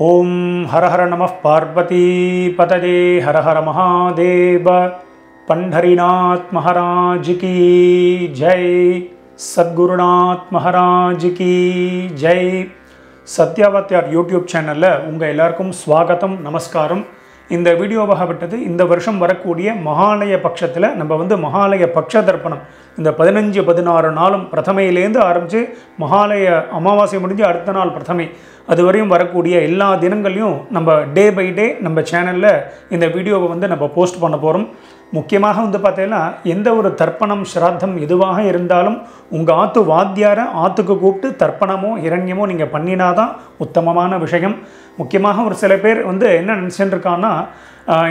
ओम हर हर नमः पार्वती पतये हर हर महादेव। पंढरीनाथ महाराज की जय। सद्गुरुनाथ महाराज की जय। सत्यावत्यार यूट्यूब चैनल उंगा एल्लारुक्कुम स्वागतम नमस्कारम। இந்த வீடியோவாக விட்டது இந்த வருஷம் வரக்கூடிய மகாலய பட்சத்தில் நம்ம வந்து மகாலய பட்ச தர்ப்பணம் இந்த 15-16 நாளும் பிரதமையிலேருந்து ஆரம்பித்து மகாலய அமாவாசை முடிஞ்சு அடுத்த நாள் பிரதமை அது வரையும் வரக்கூடிய எல்லா தினங்களையும் நம்ம டே பை டே நம்ம சேனலில் இந்த வீடியோவை வந்து நம்ம போஸ்ட் பண்ண போகிறோம். முக்கியமாக வந்து பார்த்தீங்கன்னா எந்த ஒரு தர்ப்பணம் ஸ்ராத்தம் எதுவாக இருந்தாலும் உங்கள் ஆற்று வாத்தியாரை ஆற்றுக்கு கூப்பிட்டு தர்ப்பணமோ இரண்யமோ நீங்கள் பண்ணினாதான் உத்தமமான விஷயம். முக்கியமாக ஒரு சில பேர் வந்து என்ன நினச்சிட்டு இருக்கான்னா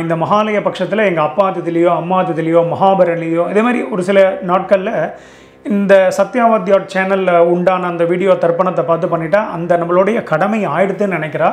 இந்த மகாலய பட்சத்தில் எங்கள் அப்பா திதிலையோ அம்மா திதிலையோ மகாபரணிலையோ இதே மாதிரி ஒரு சில நாட்களில் இந்த சத்யாவத்யார் சேனலில் உண்டான அந்த வீடியோ தர்ப்பணத்தை பார்த்து பண்ணிட்டா அந்த நம்மளுடைய கடமை ஆயிடுதுன்னு நினைக்கிறா.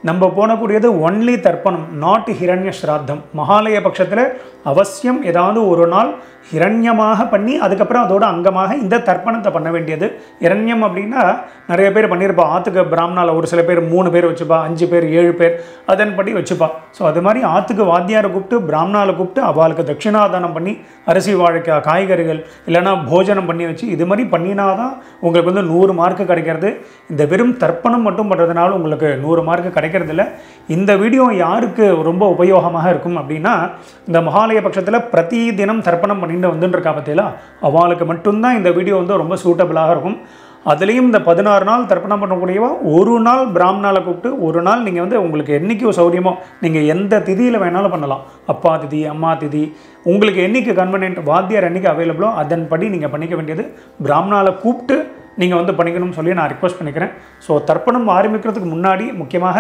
நம்ம போனக்கூடியது ஒன்லி தர்ப்பணம், நாட் ஹிரண்ய ஸ்ராத்தம். மகாலய பட்சத்தில் அவசியம் ஏதாவது ஒரு நாள் ஹிரண்யமாக பண்ணி அதுக்கப்புறம் அதோட அங்கமாக இந்த தர்ப்பணத்தை பண்ண வேண்டியது. இரண்யம் அப்படின்னா நிறைய பேர் பண்ணியிருப்பா. ஆற்றுக்கு பிராமணாவில் ஒரு சில பேர் 3 பேர் வச்சுப்பா, 5 பேர் 7 பேர் அதன்படி வச்சுப்பா. ஸோ அது மாதிரி ஆற்றுக்கு வாத்தியாரை கூப்பிட்டு பிராமணாவில் கூப்பிட்டு அவளுக்கு தட்சிணாதானம் பண்ணி அரிசி வாழைக்காய் காய்கறிகள் இல்லைனா போஜனம் பண்ணி வச்சு இது மாதிரி பண்ணினாதான் உங்களுக்கு வந்து 100 மார்க்கு கிடைக்கிறது. இந்த வெறும் தர்ப்பணம் மட்டும் பண்ணுறதுனால உங்களுக்கு 100 மார்க்கு கிடைக்கிறதில்ல. இந்த வீடியோ யாருக்கு ரொம்ப உபயோகமாக இருக்கும் அப்படின்னா இந்த மகாலய பட்சத்தில் பிரதி தினம் தர்ப்பணம் பண்ணிட்டு வந்துட்டுருக்கா பார்த்தீங்களா, அவளுக்கு மட்டும்தான் இந்த வீடியோ வந்து ரொம்ப சூட்டபிளாக இருக்கும். அதுலேயும் இந்த 16 நாள் தர்ப்பணம் பண்ணக்கூடியவா ஒரு நாள் பிராமணாவில் கூப்பிட்டு ஒரு நாள் நீங்கள் வந்து உங்களுக்கு என்றைக்கு சௌரியமோ நீங்கள் எந்த திதியில் வேணாலும் பண்ணலாம். அப்பா திதி அம்மா திதி உங்களுக்கு என்றைக்கு கன்வீனியன்ட் வாத்தியார் என்றைக்கு அவைலபிளோ அதன்படி நீங்கள் பண்ணிக்க வேண்டியது. பிராமணாவில் கூப்பிட்டு நீங்கள் வந்து பண்ணிக்கணும்னு சொல்லி நான் ரிக்வெஸ்ட் பண்ணிக்கிறேன். ஸோ தர்ப்பணம் ஆரம்பிக்கிறதுக்கு முன்னாடி முக்கியமாக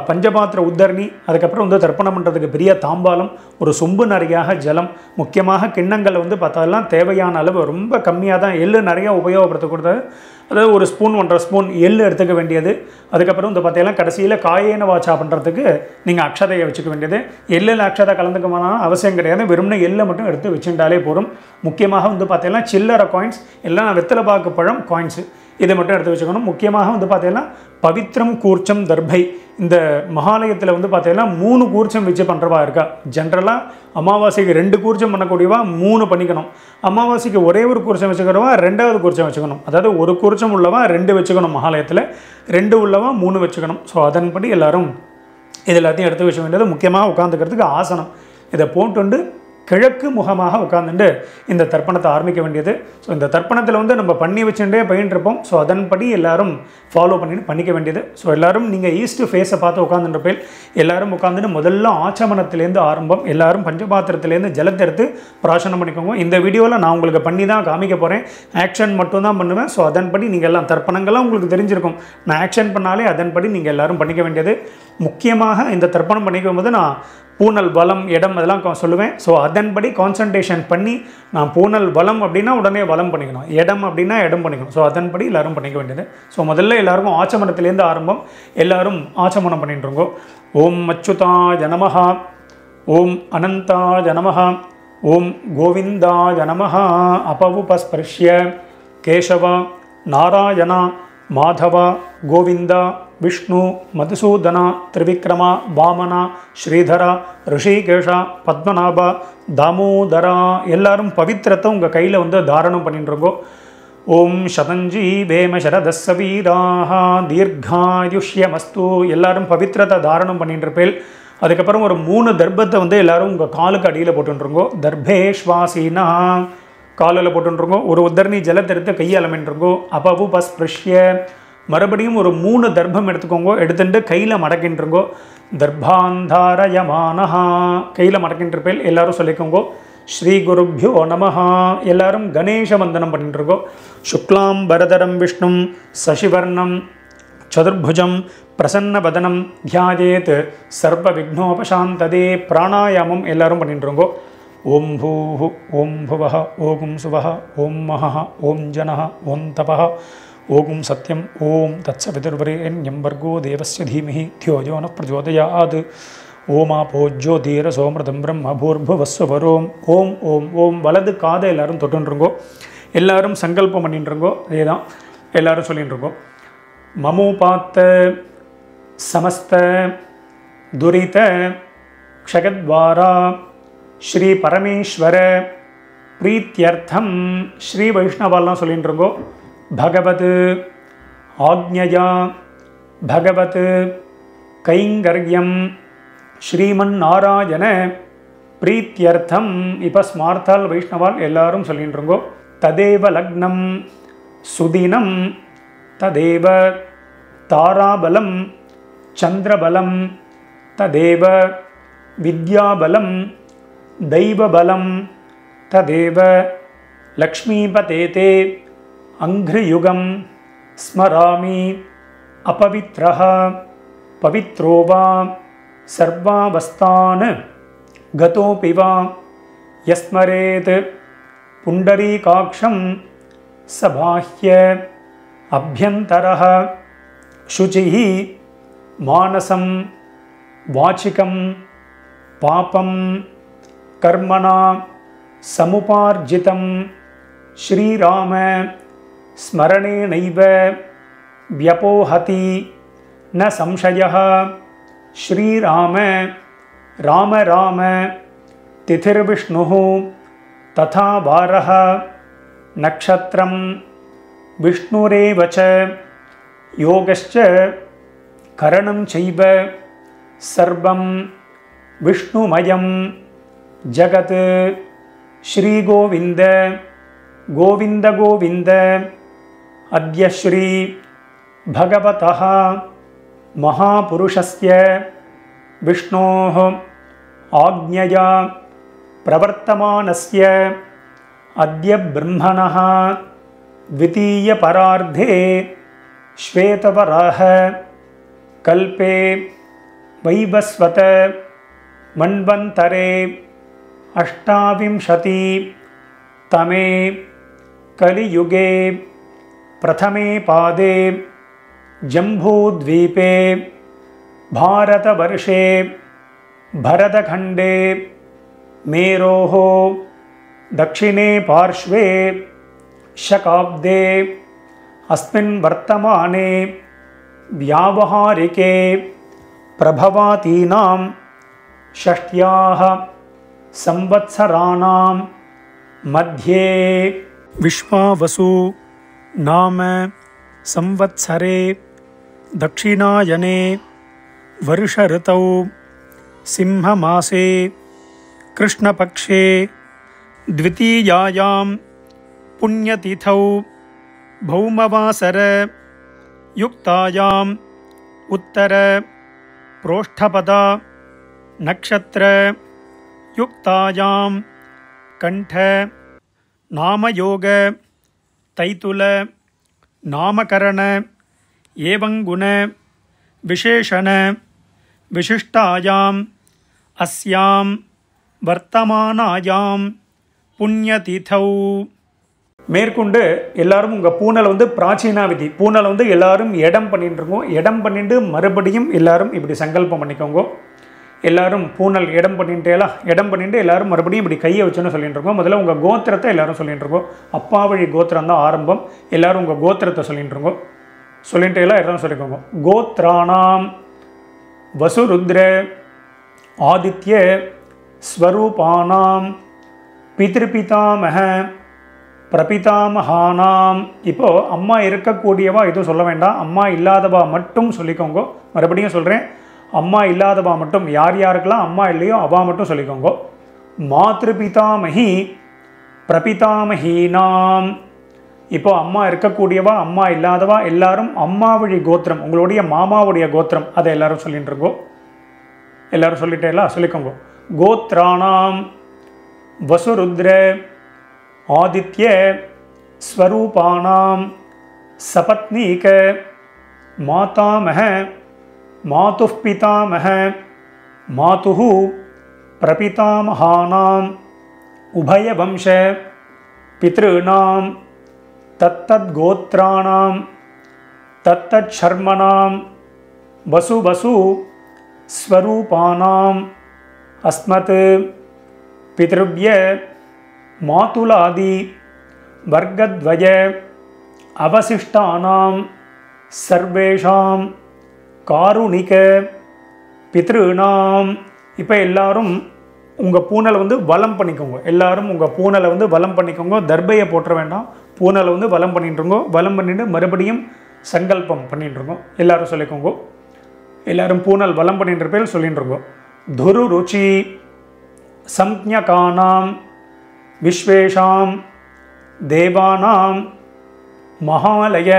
பஞ்சபாத்திர உத்தரணி, அதுக்கப்புறம் வந்து தர்ப்பணம் பண்ணுறதுக்கு பெரிய தாம்பாலம், ஒரு சொம்பு நிறையாக ஜலம், முக்கியமாக கிண்ணங்கள் வந்து பார்த்தாலாம் தேவையான அளவு ரொம்ப கம்மியாக தான் எள்ளு நிறையா உபயோகப்படுத்தக்கூடாது. அதாவது ஒரு ஸ்பூன் 1.5 ஸ்பூன் எள்ளு எடுத்துக்க வேண்டியது. அதுக்கப்புறம் வந்து பார்த்தீங்கன்னா கடைசியில் காயேன வாச்சா பண்ணுறதுக்கு நீங்கள் அக்ஷதையை வச்சுக்க வேண்டியது. எள்ளில் அக்ஷதை கலந்துக்கமான அவசியம் கிடையாது, வெறும்னா எள்ளை மட்டும் எடுத்து வச்சுட்டாலே போதும். முக்கியமாக வந்து பார்த்தீங்கன்னா சில்லறை காயின்ஸ் இல்லைனா வெத்தலை பாக்கு பழம் காயின்ஸு இதை மட்டும் எடுத்து வச்சுக்கணும். முக்கியமாக வந்து பார்த்தீங்கன்னா பவித்ரம் கூர்ச்சம் தர்பை இந்த மகாலயத்தில் வந்து பார்த்தீங்கன்னா 3 கூர்ச்சம் வச்சு பண்ணுறவா இருக்கா. ஜென்ரலாக அமாவாசைக்கு 2 கூர்ச்சம் பண்ணக்கூடியவா 3 பண்ணிக்கணும். அமாவாசைக்கு ஒரே ஒரு கூர்ச்சம் வச்சுக்கிறவா 2வது கூர்ச்சம் வச்சுக்கணும். அதாவது ஒரு கூர்ச்சம் உள்ளவா 2 வச்சுக்கணும், மகாலயத்தில் 2 உள்ளவா 3 வச்சுக்கணும். ஸோ அதன்படி எல்லோரும் இது எல்லாத்தையும் எடுத்து வச்ச வேண்டியது. முக்கியமாக உட்காந்துக்கிறதுக்கு ஆசனம் இதை போட்டுண்டு கிழக்கு முகமாக உட்காந்துட்டு இந்த தர்ப்பணத்தை ஆரம்பிக்க வேண்டியது. ஸோ இந்த தர்ப்பணத்தில் வந்து நம்ம பண்ணி வச்சுட்டே பயின்றிருப்போம். ஸோ அதன்படி எல்லோரும் ஃபாலோ பண்ணிக்க வேண்டியது. ஸோ எல்லோரும் நீங்கள் ஈஸ்ட் ஃபேஸை பார்த்து உட்காந்துருப்பேன். எல்லோரும் உட்காந்துட்டு முதல்ல ஆச்சமனத்திலேருந்து ஆரம்பம். எல்லோரும் பஞ்சபாத்திரத்துலேருந்து ஜலத்தை எடுத்து பிராசனம் பண்ணிக்கோங்க. இந்த வீடியோவில் நான் உங்களுக்கு பண்ணி தான் காமிக்க போகிறேன், ஆக்ஷன் மட்டும் தான் பண்ணுவேன். ஸோ அதன்படி நீங்கள் எல்லாம் தர்ப்பணங்கள்லாம் உங்களுக்கு தெரிஞ்சிருக்கும். நான் ஆக்ஷன் பண்ணாலே அதன்படி நீங்கள் எல்லோரும் பண்ணிக்க வேண்டியது. முக்கியமாக இந்த தர்ப்பணம் பண்ணிக்கும் போது நான் பூனல் பலம் இடம் அதெல்லாம் சொல்லுவேன். ஸோ அதன்படி கான்சன்ட்ரேஷன் பண்ணி நான் பூனல் பலம் அப்படின்னா உடனே பலம் பண்ணிக்கணும், இடம் அப்படின்னா இடம் பண்ணிக்கணும். ஸோ அதன்படி எல்லோரும் பண்ணிக்க வேண்டியது. ஸோ முதல்ல எல்லாருக்கும் ஆச்சமனத்திலேருந்து ஆரம்பம். எல்லோரும் ஆச்சமனம் பண்ணிட்டுருங்கோ. ஓம் அச்சுதாய நமஹ, ஓம் அனந்தாய நமஹ, ஓம் கோவிந்தாய நமஹ. அபவுபஸ்பர்ஷ்ய கேசவ நாராயண மாதவ கோவிந்த விஷ்ணு மதுசூதன திரிவிக்ரம வாமன ஸ்ரீதர ரிஷிகேஷ பத்மநாப தாமோதரா எல்லாரும் பவித்திரத்தை உங்கள் கையில் வந்து தாரணம் பண்ணிட்டுருங்கோ. ஓம் சதஞ்சி வேம சரதஸ்ஸ வீராஹ தீர்காயுஷ்யமஸ்து எல்லாரும் பவித்திரத்தை தாரணம் பண்ணிட்டுருப்பேன். அதுக்கப்புறம் ஒரு 3 தர்ப்பத்தை வந்து எல்லோரும் உங்கள் காலுக்கு அடியில் போட்டுருங்கோ. தர்பேஷ்வாசீனா காலில் போட்டுருங்கோ. ஒரு உத்தரணி ஜலத்தை எடுத்து கையால் அமைன்றுங்கோ. அப்பவு பஸ்பிருஷ்ய மறுபடியும் ஒரு 3 தர்ப்பம் எடுத்துக்கோங்க. எடுத்துட்டு கையில் மடக்கின்றுங்கோ. தர்பாந்தாரயமானஹா கையில் மடக்கின்றிருப்பேன். எல்லோரும் சொல்லிக்கோங்கோ. ஸ்ரீ குருப்யோ நமஹா எல்லாரும் கணேச வந்தனம் பண்ணிட்டுருக்கோ. சுக்லாம் பரதரம் விஷ்ணும் சசிவர்ணம் சதுர்புஜம் பிரசன்னவதனம் தியாயேத் சர்வ விக்னோபசாந்ததே பிராணாயாமம் எல்லாரும் பண்ணிட்டுருங்கோ. ஓம் பூஹு ஓம் புவஹ ஓம் சுவஹ ஓம் மஹஹ ஓம் ஜனஹ ஓம் தபஹ ஓம் சத்யம் ஓம் தத்சவிதுர்வரேண்யம் வர்கோ தேவஸ்ய தீமஹி த்யோ யோ ந பிரச்சோதயாத் ஓமாபோ ஜோதிரசோமிருதம் பிரம்ம பூர்புவஸ்வரோம். ஓம் ஓம் ஓம் வலது காதை எல்லாரும் தொட்டுருங்கோ. எல்லாரும் சங்கல்பம் பண்ணிட்டுருங்கோ. அதே தான் எல்லாரும் சொல்லிட்டுருங்கோ. மமோபாத்த समस्त दुरित क्षयद्वारा श्री परमेश्वर प्रीत्यर्थम श्री वैष्णवाल सोल्लिंट्रुंगो भगवत आज्ञया भगवत कैंगर्यम श्रीमन्नारायण प्रीत्यर्थम इप्प स्मार्ताल वैष्णवाल एल्लारुम सोल्लिंट्रुंगो तदेव लग्नं सुदिनं तदेव ताराबलं चंद्रबलं तदेव विद्याबलं दैवबलं तदेव लक्ष्मीपतेते अंघ्रियुगं स्मरामि अपवित्रः पवित्रो वा सर्वावस्थान् गतोऽपि वा यस्मरेत् पुंडरीकाक्षं सबाह्य अभ्यंतरः शुचिः मानसं वाचिकं पापं कर्मणा समुपार्जितं श्रीराम स्मरणेनैव व्यपोहति न संशयः श्रीराम राम राम तिथिर्विष्णुः तथा वारः नक्षत्रं विष्णुरेव च योगश्च करणं चैव सर्वं विष्णुमयं जगत् श्रीगोविन्द गोविन्द गोविन्द अद्य श्री भगवतः महापुरुषस्य विष्णोः आज्ञया प्रवर्तमानस्य अद्य ब्रह्मणः द्वितीयपरार्धे श्वेतवराह कल्पे वैवस्वत मन्वन्तरे अष्टाविंशति तमे कलियुगे प्रथमे पादे जम्बूद्वीपे भारतवर्षे भरतखण्डे मेरोः दक्षिणे पार्श्वे शकाब्दे अस्मिन् वर्तमाने व्यावहारिके प्रभवातीनां षष्ट्याः संवत्सराणां मध्ये विश्वावसु नाम संवत्सरे दक्षिणायने वर्षऋतौ सिंहमासे कृष्णपक्षे द्वितीयायां पुण्यतिथौ भौमवासर युक्तायाम् उत्तर प्रोष्ठपदा नक्षत्र युक्तायां कंठ नामयोग तैतुल नामकरण एवं गुण विशेषण विशिष्टायां अस्यां वर्तमानायां पुण्यतिथौ மேற்கொண்டு எல்லாரும் உங்கள் பூனலை வந்து பிராச்சீனா விதி பூனலை வந்து எல்லாரும் இடம் பண்ணிட்டுருக்கோம். இடம் பண்ணிட்டு மறுபடியும் எல்லாரும் இப்படி சங்கல்பம் பண்ணிக்கோங்க. எல்லாரும் பூனல் இடம் பண்ணிட்டேலாம் இடம் பண்ணிட்டு எல்லாரும் மறுபடியும் இப்படி கையை வச்சுன்னு சொல்லிட்டு இருக்கோம். முதல்ல உங்கள் கோத்திரத்தை எல்லாரும் சொல்லிட்டு இருக்கோம். அப்பா வழி கோத்திரம் தான் ஆரம்பம். எல்லாரும் உங்கள் கோத்திரத்தை சொல்லிட்டு இருக்கோம். சொல்லிட்டு எல்லாம் எல்லாரும் சொல்லிக்கோங்க. கோத்ராணாம் வசுருத்ர ஆதித்ய ஸ்வரூபானாம் பித்ருபிதாமஹ பிரபிதாமஹானாம். இப்போது அம்மா இருக்கக்கூடியவா எதுவும் சொல்ல வேண்டாம். அம்மா இல்லாதவா மட்டும் சொல்லிக்கோங்க. மறுபடியும் சொல்கிறேன், அம்மா இல்லாதவா மட்டும், யார் யாருக்கெல்லாம் அம்மா இல்லையோ அவா மட்டும் சொல்லிக்கோங்க. மாத்ருபிதாமஹி பிரபிதாமஹீனாம். இப்போ அம்மா இருக்கக்கூடியவா அம்மா இல்லாதவா எல்லாரும் அம்மா வழி கோத்திரம், உங்களுடைய மாமாவுடைய கோத்திரம், அதை எல்லாரும் சொல்லிட்டு இருக்கோம். எல்லாரும் சொல்லிட்டேல சொல்லிக்கோங்க. கோத்ராணாம் வசுருத்ர ஆதித்ய ஸ்வரூபானாம் சபத்னீக மாதாமஹ மாதுः பிதாமஹ மாதுः பிரபிதாமஹானாம் உபயவம்ச பித்ருணாம் தத்தத்கோத்ராணாம் தத்தச்சர்மணாம் வசு வசு ஸ்வரூபானாம் அஸ்மத் பித்ருவ்ய மாதுலாதி வர்க்கத்வய அவசிஷ்டானாம் சர்வேஷாம் காருணிக பித்ருணாம். இப்போ எல்லாரும் உங்கள் பூனலை வந்து வலம் பண்ணிக்கோங்க. எல்லாரும் உங்கள் பூனலை வந்து வலம் பண்ணிக்கோங்க. தர்பையை போட்டுற வேண்டாம். பூனலை வந்து வலம் பண்ணிட்டுருங்கோ. வலம் பண்ணிட்டு மறுபடியும் சங்கல்பம் பண்ணிட்டுருங்கோ. எல்லாரும் சொல்லிக்கோங்க. எல்லாரும் பூனல் வலம் பண்ணின்ற பேர் சொல்லிட்டுருங்கோ. துரு ருச்சி சம்ஞகானாம் விஸ்வேஷாம் தேவானாம் மகாலய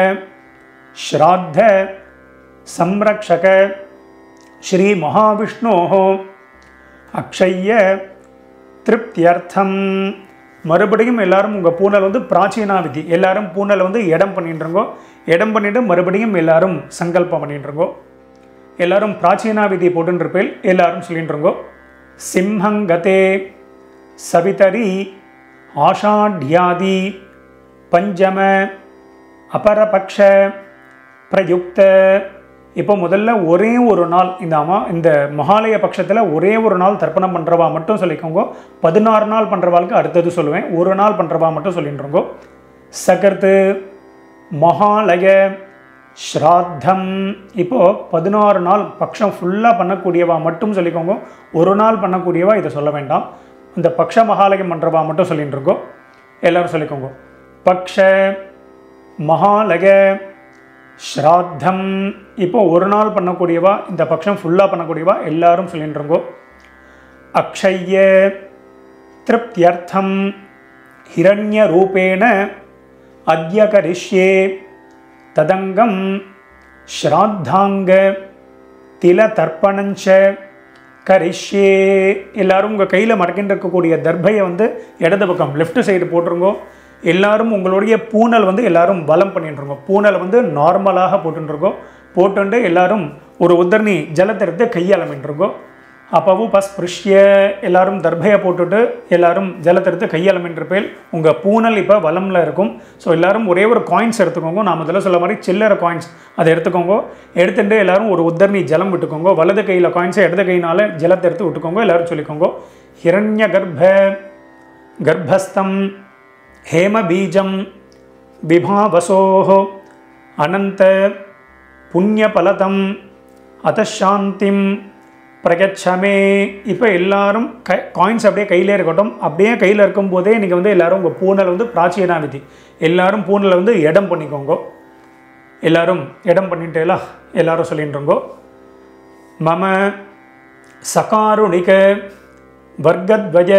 ஸ்ராத்த சம்ரக்ஷக ஸ்ரீ மகாவிஷ்ணோः அக்ஷய்ய திருப்தியர்த்தம். மறுபடியும் எல்லாரும் உங்கள் பூனல் வந்து பிராச்சீனா விதி. எல்லாரும் பூனலை வந்து இடம் பண்ணிட்டுருங்கோ. இடம் பண்ணிவிட்டு மறுபடியும் எல்லாரும் சங்கல்பம் பண்ணிட்டுருங்கோ. எல்லாரும் பிராச்சீனா விதி போட்டுருப்பேல் எல்லாரும் சொல்லிட்டுருங்கோ. சிம்ஹங்கதே சவிதரி ஆஷாட்யாதி பஞ்சம அபரபக்ஷ பிரயுக்த. இப்போ முதல்ல ஒரே ஒரு நாள் இந்த மகாலய பட்சத்தில் ஒரே ஒரு நாள் தர்ப்பணம் பண்ணுறவா மட்டும் சொல்லிக்கோங்க. 16 நாள் பண்ணுறவாளுக்கு அடுத்தது சொல்லுவேன். ஒரு நாள் பண்ணுறவா மட்டும் சொல்லிட்டுருங்கோ. சகர்த்து மகாலய ஸ்ராத்தம். இப்போது 16 நாள் பட்சம் ஃபுல்லாக பண்ணக்கூடியவா மட்டும் சொல்லிக்கோங்க. ஒரு நாள் பண்ணக்கூடியவா இதை சொல்ல வேண்டாம். இந்த பக்ஷ மகாலயம் பண்ணுறவா மட்டும் சொல்லிட்டுருக்கோ. எல்லோரும் சொல்லிக்கோங்க. பக்ஷ மகாலய ஸ்ராத்தம். இப்போ ஒரு நாள் பண்ணக்கூடியவா, இந்த பட்சம் ஃபுல்லாக பண்ணக்கூடியவா எல்லாரும் சொல்லிட்டுருங்கோ. அக்ஷய்ய திருப்தியர்த்தம் ஹிரண்ய ரூபேண அத்ய கரிஷ்யே ததங்கம் ஸ்ராத்தாங்க தில தர்ப்பணஞ்ச கரிஷ்யே. எல்லாரும் உங்கள் கையில் மடக்கின்னு இருக்கக்கூடிய தர்பையை வந்து இடது பக்கம் லெஃப்ட் சைடு போட்டுருங்கோ. எல்லாரும் உங்களுடைய பூனல் வந்து எல்லாரும் வலம் பண்ணிட்டுருங்கோ. பூனலை வந்து நார்மலாக போட்டுருக்கோம். போட்டுண்டு எல்லாரும் ஒரு உத்தரணி ஜலத்தை எடுத்து கையாளமின்றிருக்கோ. அப்பவும் பஸ்பிருஷ்ய எல்லாரும் தர்பையை போட்டுட்டு எல்லாரும் ஜலத்தை எடுத்து கையாளமின்றிருப்பேல் உங்கள் பூனல் இப்போ வலமில் இருக்கும். ஸோ எல்லாரும் ஒரே ஒரு காயின்ஸ் எடுத்துக்கோங்க. நான் முதல்ல சொல்ல மாதிரி சில்லறை காயின்ஸ் அதை எடுத்துக்கோங்க. எடுத்துட்டு எல்லாரும் ஒரு உத்தரணி ஜலம் விட்டுக்கோங்க. வலது கையில் காயின்ஸை இடது கையினால் ஜலத்தை எடுத்து விட்டுக்கோங்க. எல்லாரும் சொல்லிக்கோங்க. ஹிரண்ய கர்ப்பஸ்தம் ஹேமபீஜம் விபாவசோஹ அனந்த புண்ணியபலதம் அதசாந்திம் பிரகச்சமே. இப்போ எல்லாரும் காயின்ஸ் அப்படியே கையிலே இருக்கட்டும். அப்படியே கையில் இருக்கும்போதே நீங்கள் வந்து எல்லோரும் உங்கள் பூனலை வந்து பிராச்சீனா விதி எல்லாரும் பூனலை வந்து இடம் பண்ணிக்கோங்க. எல்லாரும் இடம் பண்ணிட்டேலா எல்லாரும் சொல்லிட்டுருங்கோ. மம சகாருணிக வர்க்கத்வய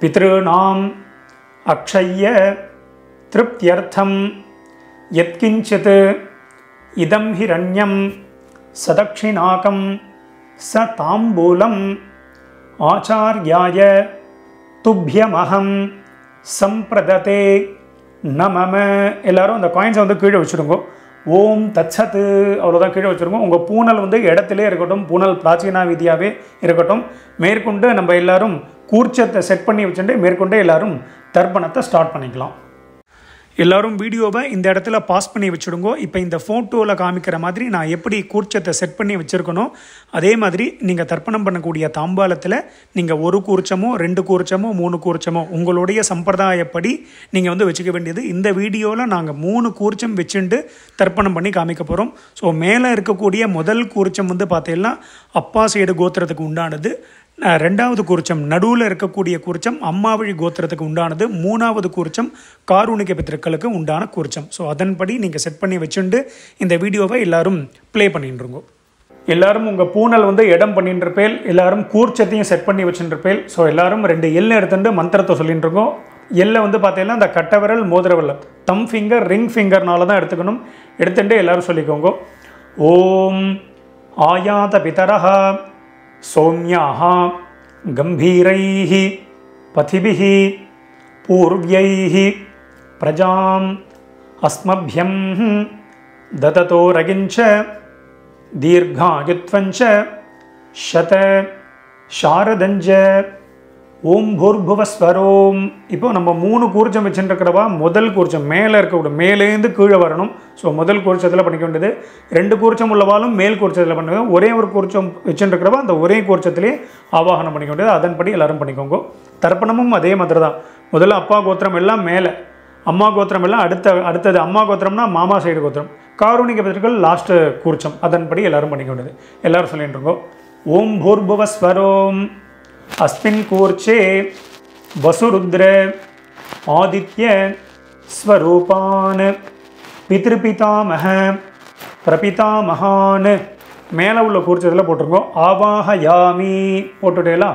பித்ருணாம் அக்ஷய்ய திருப்தியர்த்தம் யத்கிஞ்சித் இதம் ஹிரண்யம் சதக்ஷிணாகம் ச தாம்பூலம் ஆச்சார்யாய துப்யமஹம் சம்பிரததே நமம. எல்லாரும் அந்த காயின்ஸை வந்து கீழே வச்சுருங்கோ. ஓம் தத்சத்து அவ்வளோதான் கீழே வச்சுருங்க. உங்கள் பூனல் வந்து இடத்துலே இருக்கட்டும். பூனல் பிராச்சீனா விதியாகவே இருக்கட்டும். மேற்கொண்டு நம்ம எல்லாரும் கூர்ச்சத்தை செட் பண்ணி வச்சுட்டு மேற்கொண்டு எல்லாரும் தர்ப்பணத்தை ஸ்டார்ட் பண்ணிக்கலாம். எல்லோரும் வீடியோவை இந்த இடத்துல பாஸ் பண்ணி வச்சுடுங்கோ. இப்போ இந்த ஃபோட்டோவில் காமிக்கிற மாதிரி நான் எப்படி கூர்ச்சத்தை செட் பண்ணி வச்சுருக்கணும் அதே மாதிரி நீங்கள் தர்ப்பணம் பண்ணக்கூடிய தாம்பாலத்தில் நீங்கள் 1 கூர்ச்சமோ 2 கூர்ச்சமோ 3 கூர்ச்சமோ உங்களுடைய சம்பிரதாயப்படி நீங்கள் வந்து வச்சுக்க வேண்டியது. இந்த வீடியோவில் நாங்கள் 3 கூர்ச்சம் வச்சுட்டு தர்ப்பணம் பண்ணி காமிக்க போகிறோம். ஸோ மேலே இருக்கக்கூடிய முதல் கூர்ச்சம் வந்து பார்த்தீங்கன்னா அப்பா சைடு கோத்திரத்துக்கு உண்டானது. 2வது கூர்ச்சம் நடுவில் இருக்கக்கூடிய கூர்ச்சம் அம்மாவழி கோத்திரத்துக்கு உண்டானது. 3வது கூர்ச்சம் காருணிக பித்ருக்களுக்கு உண்டான கூர்ச்சம். ஸோ அதன்படி நீங்கள் செட் பண்ணி வச்சுட்டு இந்த வீடியோவை எல்லாரும் ப்ளே பண்ணிட்டுருங்கோ. எல்லாரும் உங்கள் பூனல் வந்து இடம் பண்ணிட்டுருப்பேல் எல்லாரும் கூர்ச்சத்தையும் செட் பண்ணி வச்சுட்டுருப்பேல். ஸோ எல்லாரும் 2 எல்லை எடுத்துட்டு மந்திரத்தை சொல்லிட்டு இருக்கோம். எல்லை வந்து பார்த்தீங்கன்னா இந்த கட்டை விரல் மோதிர விரல் தம் ஃபிங்கர் ரிங் ஃபிங்கர்னால தான் எடுத்துக்கணும். எடுத்துட்டு எல்லாரும் சொல்லிக்கோங்க. ஓம் ஆயாத பிதரஹ சௌம்யாஹ கம்பீரைஹ பதிபிஹ பூர்வ்யைஹ பிரஜாம் அஸ்மப்யம் தததோ ரகிஞ்ச தீர்காயுத்வஞ்ச சத சாரதஞ்ச ஓம் பூர்புவஸ்வரோம். இப்போ நம்ம 3 கூர்ச்சம் வச்சுருக்கிறவா முதல் கூர்ச்சம் மேலே இருக்கக்கூட மேலேருந்து கீழே வரணும். ஸோ முதல் கூர்ச்சத்தில் பண்ணிக்க வேண்டியது. 2 கூர்ச்சம் உள்ளவாலும் மேல் கூர்ச்சத்தில் பண்ணுவேன். ஒரே ஒரு கூர்ச்சம் வச்சுருக்கிறவா அந்த ஒரே கூர்ச்சத்திலே ஆவாகனம் பண்ணிக்க வேண்டியது. அதன்படி எல்லோரும் பண்ணிக்கோங்க. தர்ப்பணமும் அதே மாதிரி தான். முதல்ல அப்பா கோத்திரம் எல்லாம் மேலே, அம்மா கோத்திரம் எல்லாம் அடுத்தது. அம்மா கோத்திரம்னா மாமா சைடு கோத்திரம், காருணிக பிதர்கள் லாஸ்ட்டு கூர்ச்சம், அதன்படி எல்லாரும் பண்ணிக்க வேண்டியது. எல்லாரும் சொல்லிட்டு இருக்கோம். ஓம் பூர்புவஸ்வரோம் அஸ்மின் கூர்ச்சே வசுருத்ர ஆதித்ய ஸ்வரூபான் பித்ருபிதாமஹ பிரபிதாமஹான் மேலே உள்ள கூர்ச்சத்தில் போட்டிருக்கோம். ஆவாஹயாமி போட்டுட்டேலா.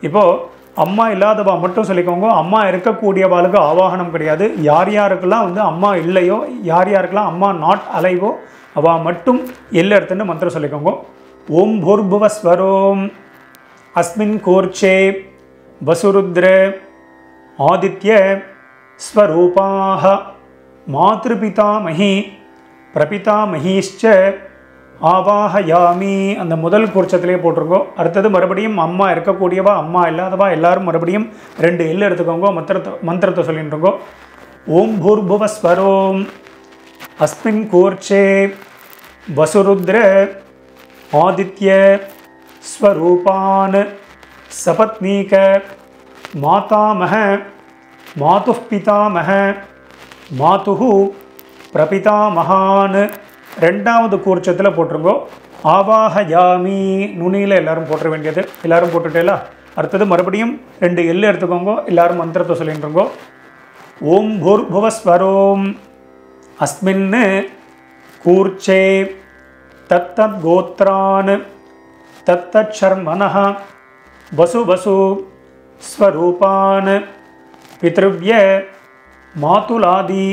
இப்போது அம்மா இல்லாதவா மட்டும் சொல்லிக்கோங்க. அம்மா இருக்கக்கூடியவாளுக்கு ஆவாகனம் கிடையாது. யார் யாருக்கெல்லாம் வந்து அம்மா இல்லையோ, யார் யாருக்கெல்லாம் அம்மா நாட் அலைவோ அவா மட்டும் எல்லை எடுத்துன்னு மந்திரம் சொல்லிக்கோங்க. ஓம் பூர்புவஸ்வரோம் அஸ்மின் கூர்ச்சே வசுருத்ர ஆதித்ய ஸ்வரூபாஹ மாத்ருபிதாமஹி பிரபிதாமஹீஷ்ச ஆவாஹயாமி. அந்த முதல் கூர்ச்சத்திலே போட்டிருக்கோம். அடுத்தது மறுபடியும் அம்மா இருக்கக்கூடியவா அம்மா இல்லாதவா எல்லாரும் மறுபடியும் 2 எல் எடுத்துக்கோங்க. மந்திரத்தை சொல்லிட்டு இருக்கோம். ஓம் பூர்புவஸ்வரோம் அஸ்மின் கூர்ச்சே வசுருத்ர ஆதித்ய ஸ்வரூபான் சபத்னீக மாதாமஹ மாதுः பிதாமஹ மாதுः பிரபிதாமஹான். 2வது கூர்ச்சத்தில் போட்டிருங்கோ. ஆவாஹயாமி நுனியில் எல்லாரும் போட்டுற வேண்டியது. எல்லாரும் போட்டுட்டேலா. அடுத்தது மறுபடியும் 2 எல் எடுத்துக்கோங்க. எல்லாரும் மந்திரத்தை சொல்லிட்டுருங்கோ. ஓம் பூர்புவஸ்வரோம் அஸ்மின் கூர்ச்சே தத்தத் கோத்ரான் தத்தத் சர்மனஹ வசு வசு ஸ்வரூபான் பித்ருவ்ய மாதுலாதி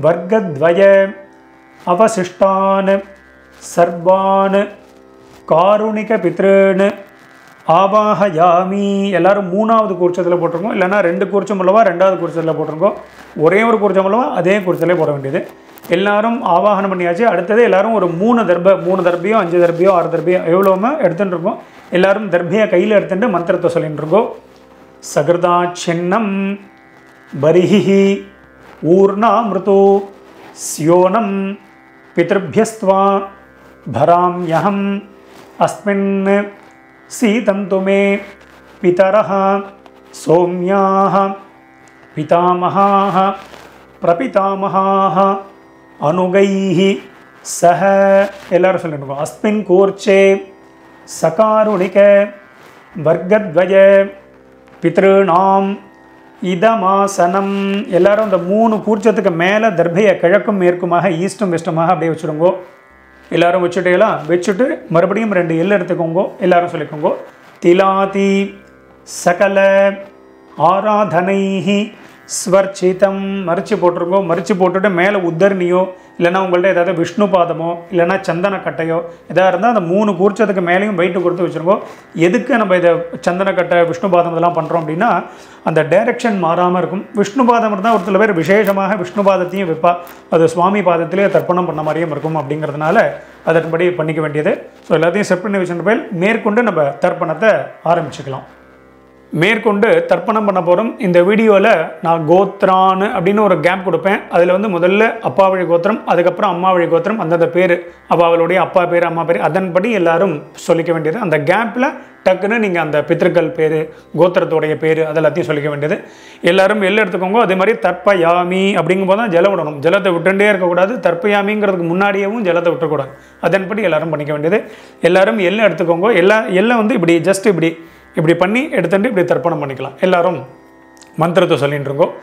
வர்க்கத்வய அவசிஷ்டான் சர்வான் காருணிக பித்ருன் ஆவாஹயாமி. எல்லாரும் 3வது கூர்ச்சத்தில் போட்டிருக்கோம். இல்லைனா 2 கூர்ச்சம் உள்ளவா 2வது கூர்ச்சத்தில் போட்டிருக்கோம். ஒரே ஒரு கூர்ச்சம் உள்ளவா அதே கூர்ச்சத்திலே போட வேண்டியது. எல்லாரும் ஆவாகனம் பண்ணியாச்சு. அடுத்தது எல்லாரும் ஒரு 3 தர்பையோ 5 தர்பையோ 6 தர்பையோ எவ்வளோமே எடுத்துகிட்டு இருக்கோம். எல்லாரும் தர்பையை கையில் எடுத்துட்டு மந்திரத்தை சொல்லிட்டு இருக்கோம். சகிருதா சின்னம் பரிஹி ஊர்ணாமிருதோ ஸ்யோனம் பித்ருப்யஸ்த்வா பராம்யஹம் அஸ்மின் சீதந்து மே பிதரஹ சோம்யாஹ பிதாமஹாஹ பிரபிதாமஹாஹ அனுகைஹி சஹ. எல்லாரும் சொல்லிட்டு அஸ்மின் கூர்ச்சே சகாருணிக வர்க்கத்வய பித்ருணாம் இதமாசனம். எல்லாரும் இந்த 3 கூர்ச்சத்துக்கு மேலே தர்பையை கிழக்கும் மேற்குமாக ஈஸ்டும் வெஸ்ட்டுமாக அப்படியே வச்சுருங்கோ. எல்லாரும் வச்சுட்டேலாம். வச்சுட்டு மறுபடியும் 2 எல் எடுத்துக்கோங்க. எல்லாரும் சொல்லிக்கோங்க. திலாதி சகல ஆராதனைஹி ஸ்வர்ச்சிதம். மறிச்சு போட்டிருக்கோம். மறிச்சு போட்டுட்டு மேலே உத்தரணியோ இல்லைனா உங்கள்கிட்ட ஏதாவது விஷ்ணு பாதமோ இல்லைனா சந்தன கட்டையோ எதாக இருந்தால் அந்த 3 கூர்ச்சத்துக்கு மேலேயும் வெயிட்டு கொடுத்து வச்சுருக்கோம். எதுக்கு நம்ம இதை சந்தனக்கட்டை விஷ்ணு பாதம் இதெல்லாம் பண்ணுறோம் அப்படின்னா அந்த டைரக்ஷன் மாறாமல் இருக்கும். விஷ்ணு பாதம் இருந்தால் ஒரு சில பேர் விசேஷமாக விஷ்ணு பாதத்தையும் வைப்பா. அது சுவாமி பாதத்திலே தர்ப்பணம் பண்ண மாதிரியும் இருக்கும். அப்படிங்கிறதுனால அதன்படி பண்ணிக்க வேண்டியது. ஸோ எல்லாத்தையும் செட் பண்ணி வச்சுட்டு போய் மேற்கொண்டு நம்ம தர்ப்பணத்தை ஆரம்பிச்சுக்கலாம். மேற்கொண்டு தர்ப்பணம் பண்ண போகிறோம். இந்த வீடியோவில் நான் கோத்ரான் அப்படின்னு ஒரு கேப் கொடுப்பேன். அதில் வந்து முதல்ல அப்பா வழி கோத்திரம், அதுக்கப்புறம் அம்மா வழி கோத்திரம், அந்தந்த பேர் அவளுடைய அப்பா பேர் அம்மா பேர் அதன்படி எல்லாரும் சொல்லிக்க வேண்டியது. அந்த கேப்பில் டக்குன்னு நீங்கள் அந்த பித்ருக்கள் பேர் கோத்திரத்தோடைய பேர் அதெல்லாத்தையும் சொல்லிக்க வேண்டியது. எல்லாரும் எல்லாம் எடுத்துக்கோங்க. அதே மாதிரி தர்ப்பயாமி அப்படிங்கும்போது தான் ஜலம் விடணும். ஜலத்தை விட்டுட்டே இருக்கக்கூடாது. தர்ப்பயாமிங்கிறதுக்கு முன்னாடியேவும் ஜலத்தை விட்டுக்கூடாது. அதன்படி எல்லாரும் பண்ணிக்க வேண்டியது. எல்லாரும் எல்லாம் எடுத்துக்கோங்க. எல்லாம் வந்து இப்படி ஜஸ்ட் இப்படி பண்ணி எடுத்துட்டு இப்படி தர்ப்பணம் பண்ணிக்கலாம். எல்லாரும் மந்திரத்தை சொல்லிட்டு இருக்கோம்.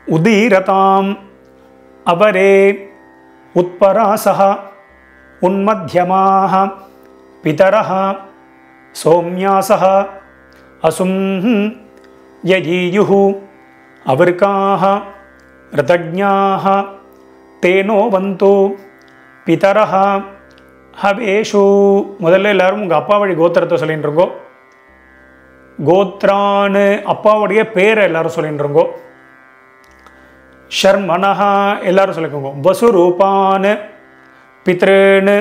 உதீரதாம் அபரே உத்பராசஹ உன்மத்யமாஹ பிதரஹ சோம்யாசஹ அசும் யஜீயுஹு அவர்காஹ ரிதஜ்ஞாஹ தேனோ வந்தோ பிதரஹ ஹவேஷு. முதல்ல எல்லாரும் உங்கள் அப்பா வழி கோத்திரத்தை சொல்லிட்டு இருக்கோம். கோத்ரான்னு அப்பாவுடைய பேரை எல்லாரும் சொல்லிட்டு இருக்கோம். ஷர்மனஹா எல்லாரும் சொல்லிக்கோங்க. வசுரூபான் பித்ருன்னு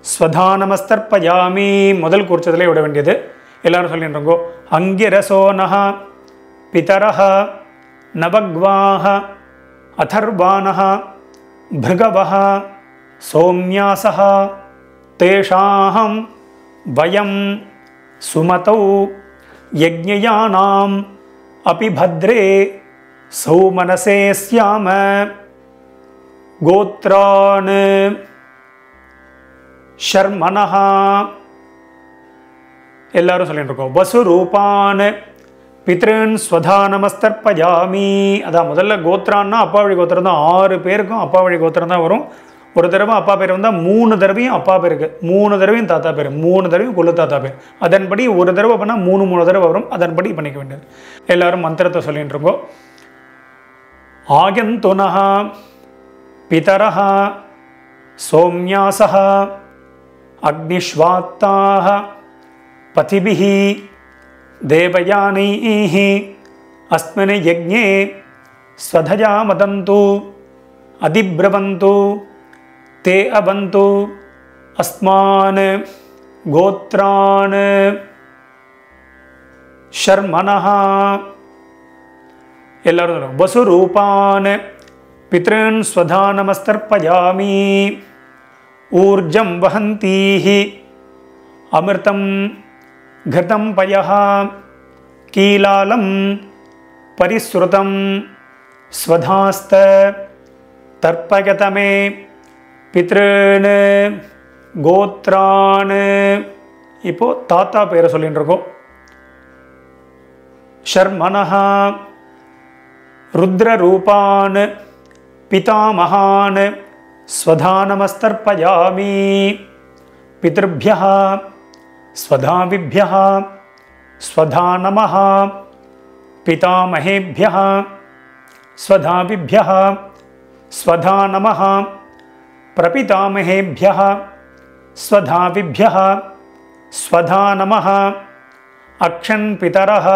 ஸ்வதானமஸ்தர்ப்பயாமி முதல் கூர்ச்சத்திலே விட வேண்டியது. எல்லாரும் சொல்லிட்டு இருக்கோம். அங்கிரசோனஹா பிதரஹ நவக்வாஹ அதர்வானஹ பிருகவஹ சோம்யாசஹ தேஷாஹம் வயம் சுமதௌ யஜ்ஞயானாம் அபி பத்ரே சௌமனசே ஸ்யாம. கோத்ரான் ஷர்மனஹ எல்லாரும் சொல்லிட்டு இருக்கோம். வசுரூபான் பித்ருன் ஸ்வதா நமஸ்தர்ப்பயாமி. அதான் முதல்ல கோத்ரான்னா அப்பா வழி கோத்திரம் தான். 6 பேருக்கும் அப்பா வழி கோத்திரம் தான் வரும். ஒரு தடவை அப்பா பேர் வந்தால் 3 தடவையும் அப்பா பேருக்கு, 3 தடவையும் தாத்தா பேர், 3 தடவையும் கொள்ளு தாத்தா பேர். அதன்படி ஒரு தடவை பண்ணால் 3 தடவை வரும். அதன்படி பண்ணிக்க வேண்டியது. எல்லாரும் மந்திரத்தை சொல்லிட்டு இருக்கோம். ஆகந்துனஹ பிதரஹ சௌம்யாசஹ அக்னிஷ்வாத்தாஹ பதிபிஹி தேவயானைः அஸ்மின் யஜ்ஞே ஸ்வதயா மதந்து அதிப்ரவந்து தே அபந்து அஸ்மான் கோத்ரான் ஷர்மனஹ. எல்லாரும் வசுரூபான் பித்ருன் ஸ்வதா நமஸ்தர்ப்பயாமி. ஊர்ஜம் வஹந்தீஹி அமிர்தம் घृतं पयः कीलालं परिश्रुतं स्वधास्त तर्पयतमे पितॄन् கோத்ரான். இப்போ தாத்தா பேரை சொல்லிட்டு இருக்கோம். ஷர்மனஹ ருத்ரரூபான் பிதாமகான் ஸ்வதா நமஸ்தர்ப்பயாமி. பித்ருभ्यः स्वधाभिभ्यः स्वधा नमः. पितामहेभ्यः स्वधाभिभ्यः स्वधा नमः. प्रपितामहेभ्यः स्वधाभिभ्यः स्वधा नमः. अक्षन् पितरः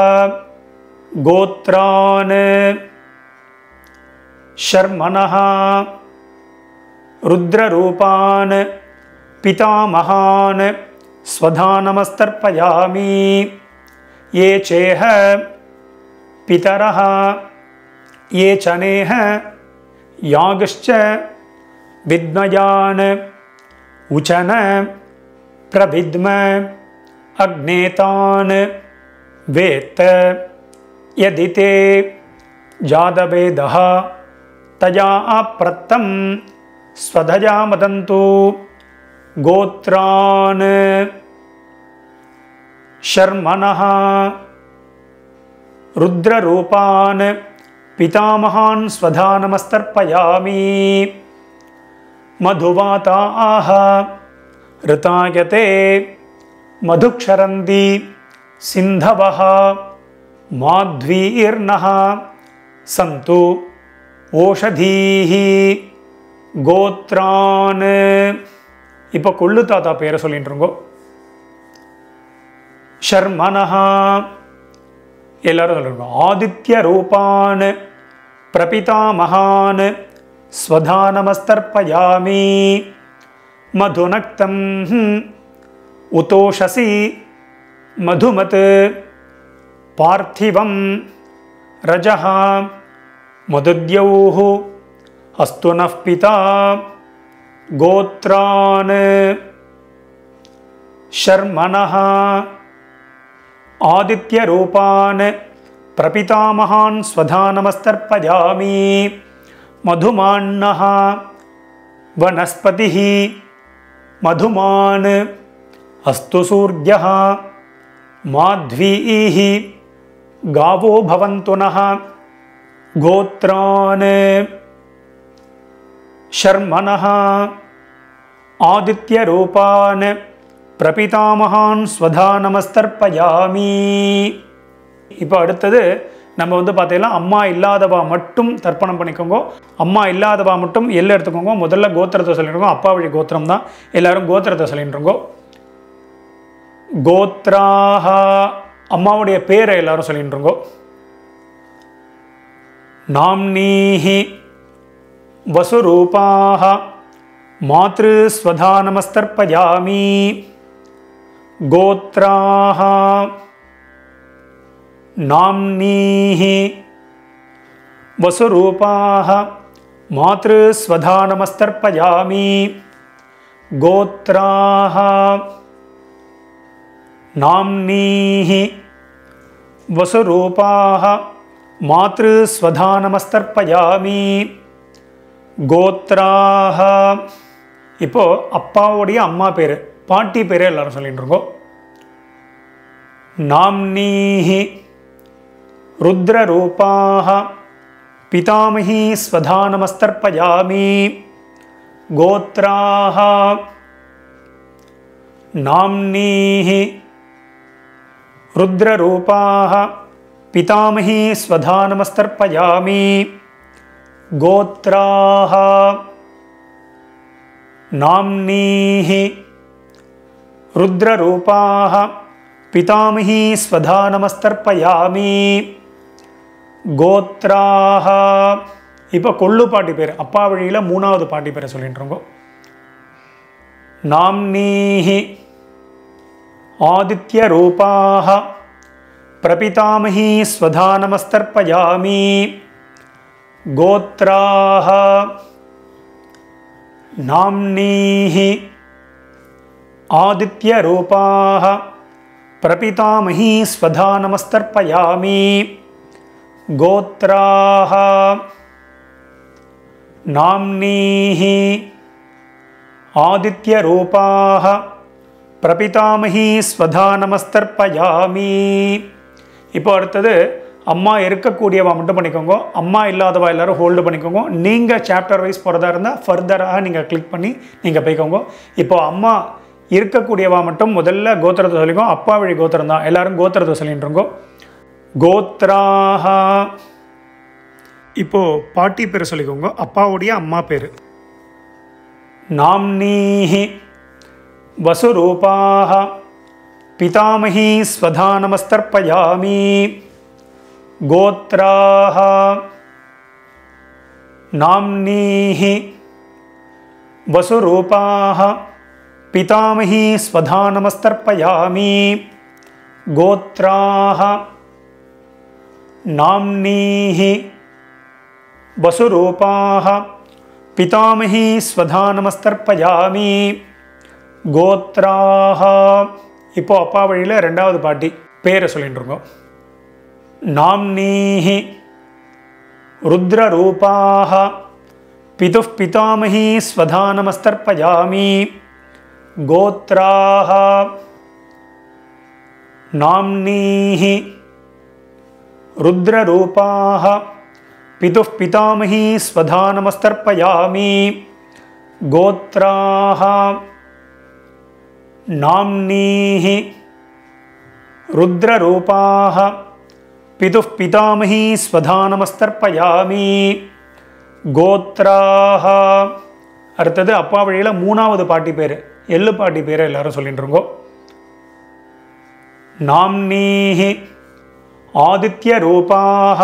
गोत्रान् शर्मनः रुद्ररूपान् पितामहान् स्वधा नमस्तर्पयामि. ये चेह पितरः ये चनेह यागश्च विद्मयान् उचन प्रविद्म अग्नेतान् वेत्त यदि ते जातवेदः तया अप्रत्तं स्वधया मदन्तु கோத்ரான் ஷர்மனஹ ருத்ரரூபான் பிதாமகான் ஸ்வதா நமஸ்தர்ப்பயாமி. மதுவாதாஹ ரிதாயதே மதுக்ஷரந்தி சிந்தவஹ மாத்வீர்ணஹ சந்து ஓஷதீஹி கோத்ரான். இப்போ கொள்ளு தாத்தா பேரை சொல்லிட்டு இருக்கோம். ஷர்மனஹ எல்லாரும் சொல்லிருக்கோம். ஆதித்ய ரூபான் பிரபிதாமகான் ஸ்வதா நமஸ்தர்ப்பயாமி. மதுநக்தம் உதோஷசி மதுமத் பார்த்திவம் ரஜஹ மதுத்யௌஹ அஸ்துனஃ பிதா கோத்ரான் ஷர்மனஹ ஆதித்ய ரூபான் பிரபிதாமகான் ஸ்வதா நமஸ்தர்ப்பயாமி. மதுமான்னஹ வனஸ்பதிஹ மதுமான் அஸ்து சூர்யஹ மாத்வீஹ गावो भवन्तु नः गोत्रान् शर्मणः आदित्यरूपान् प्रपितामहान् स्वधा नमस्तर्पयामि. இப்போ அடுத்தது நம்ம வந்து பார்த்தீங்கன்னா அம்மா இல்லாதவா மட்டும் தர்ப்பணம் பண்ணிக்கோங்க. அம்மா இல்லாதவா மட்டும் எல்லாம் எடுத்துக்கோங்க. முதல்ல கோத்திரத்தை சொல்லிடுங்க. அப்பா வழி கோத்திரம் தான். எல்லாரும் கோத்திரத்தை சொல்லிட்டுருங்கோ. கோத்ராஹ அம்மாவுடைய பேரை எல்லாரும் சொல்லிட்டுருங்கோ. நாம்னீஹி வசுரூபாஹ மாத்ரு ஸ்வதா நமஸ்தர்ப்பயாமி. கோத்ராஹ நாம்னீஹி வசுரூபாஹ மாத்ரு ஸ்வதா நமஸ்தர்ப்பயாமி. கோத்ராஹ நாம்னீஹி வசுரூபாஹ மாத்ரு ஸ்வதா நமஸ்தர்ப்பயாமி. கோத்ராஹ. இப்போ அப்பாவுடைய அம்மா பேர், பாட்டி பேரே எல்லாரும் சொல்லிட்டு இருக்கோம். நாம்னீஹி ருத்ரரூபாஹ பிதாமஹி ஸ்வதானமஸ்தர்ப்பயாமி. கோத்ராஹ நாம்னீஹி ருத்ரரூபாஹ பிதாமஹி ஸ்வதானமஸ்தர்ப்பயாமி. கோத்ராஹ நாம்னீஹி ருத்ரரூபாஹ பிதாமஹி ஸ்வதானமஸ்தர்ப்பயாமி. கோத்ராஹ. இப்போ கொள்ளு பாட்டி பேர், அப்பா வழியில் மூணாவது பாட்டி பேரை சொல்லிட்டு இருக்கோம். நாம்னீஹி ஆதித்ய ரூபாஹ பிரபிதாமஹி ஸ்வதானமஸ்தர்ப்பயாமி. கோத்ராஹ நாம்னீஹி ஆதித்ய ரூபாஹ பிரபிதாமஹி ஸ்வதானமஸ்தர்ப்பயாமி. கோத்ராஹ நாம்னீஹி ஆதித்ய ரூபாஹ பிரபிதாமஹி ஸ்வதானமஸ்தர்ப்பயாமி. இப்போ அடுத்தது அம்மா இருக்கக்கூடியவா மட்டும் பண்ணிக்கோங்க, அம்மா இல்லாதவா எல்லாரும் ஹோல்டு பண்ணிக்கோங்க. நீங்கள் சாப்டர் வைஸ் போகிறதா இருந்தால் ஃபர்தராக நீங்கள் கிளிக் பண்ணி நீங்கள் போய்க்கோங்க. இப்போ அம்மா இருக்கக்கூடியவா மட்டும் முதல்ல கோத்திரத்தை சொல்லிக்கோ, அப்பா வழி கோத்திரம் தான், எல்லாரும் கோத்திரத்தை சொல்லிட்டு இருக்கோம். கோத்ராஹ. இப்போ பாட்டி பேர் சொல்லிக்கோங்க, அப்பாவுடைய அம்மா பேர். நாம்னீஹி வசுரூபாஹ பிதாமஹி ஸ்வதானமஸ்தர்ப்பயாமி. கோத்ராஹ நாம்னீஹி வசுரூபாஹ பிதாமஹி ஸ்வதானமஸ்தர்ப்பயாமி. கோத்ராஹ நாம்னீஹி வசுரூபாஹ பிதாமஹி ஸ்வதானமஸ்தர்ப்பயாமி. கோத்ராஹ. இப்போ அப்பா வழியில் ரெண்டாவது பாட்டி பேரை சொல்லிட்டு இருக்கோம். நாம்னீஹி ருத்ரரூபாஹ பிதுः பிதாமஹி ஸ்வதானமஸ்தர்ப்பயாமி. கோத்ராஹ நாம்னீஹி ருத்ரரூபாஹ பிதுः பிதாமஹி ஸ்வதானமஸ்தர்ப்பயாமி. கோத்ராஹ நாம்னீஹி ருத்ரரூபாஹ பிதுः பிதாமஹி ஸ்வதானமஸ்தர்ப்பயாமி. கோத்ராஹ. அடுத்தது அப்பா வழியில் மூணாவது பாட்டி பேர், எள்ளு பாட்டி பேரை எல்லாரும் சொல்லிட்டு இருக்கோம். நாம்னீஹி ஆதித்ய ரூபாஹ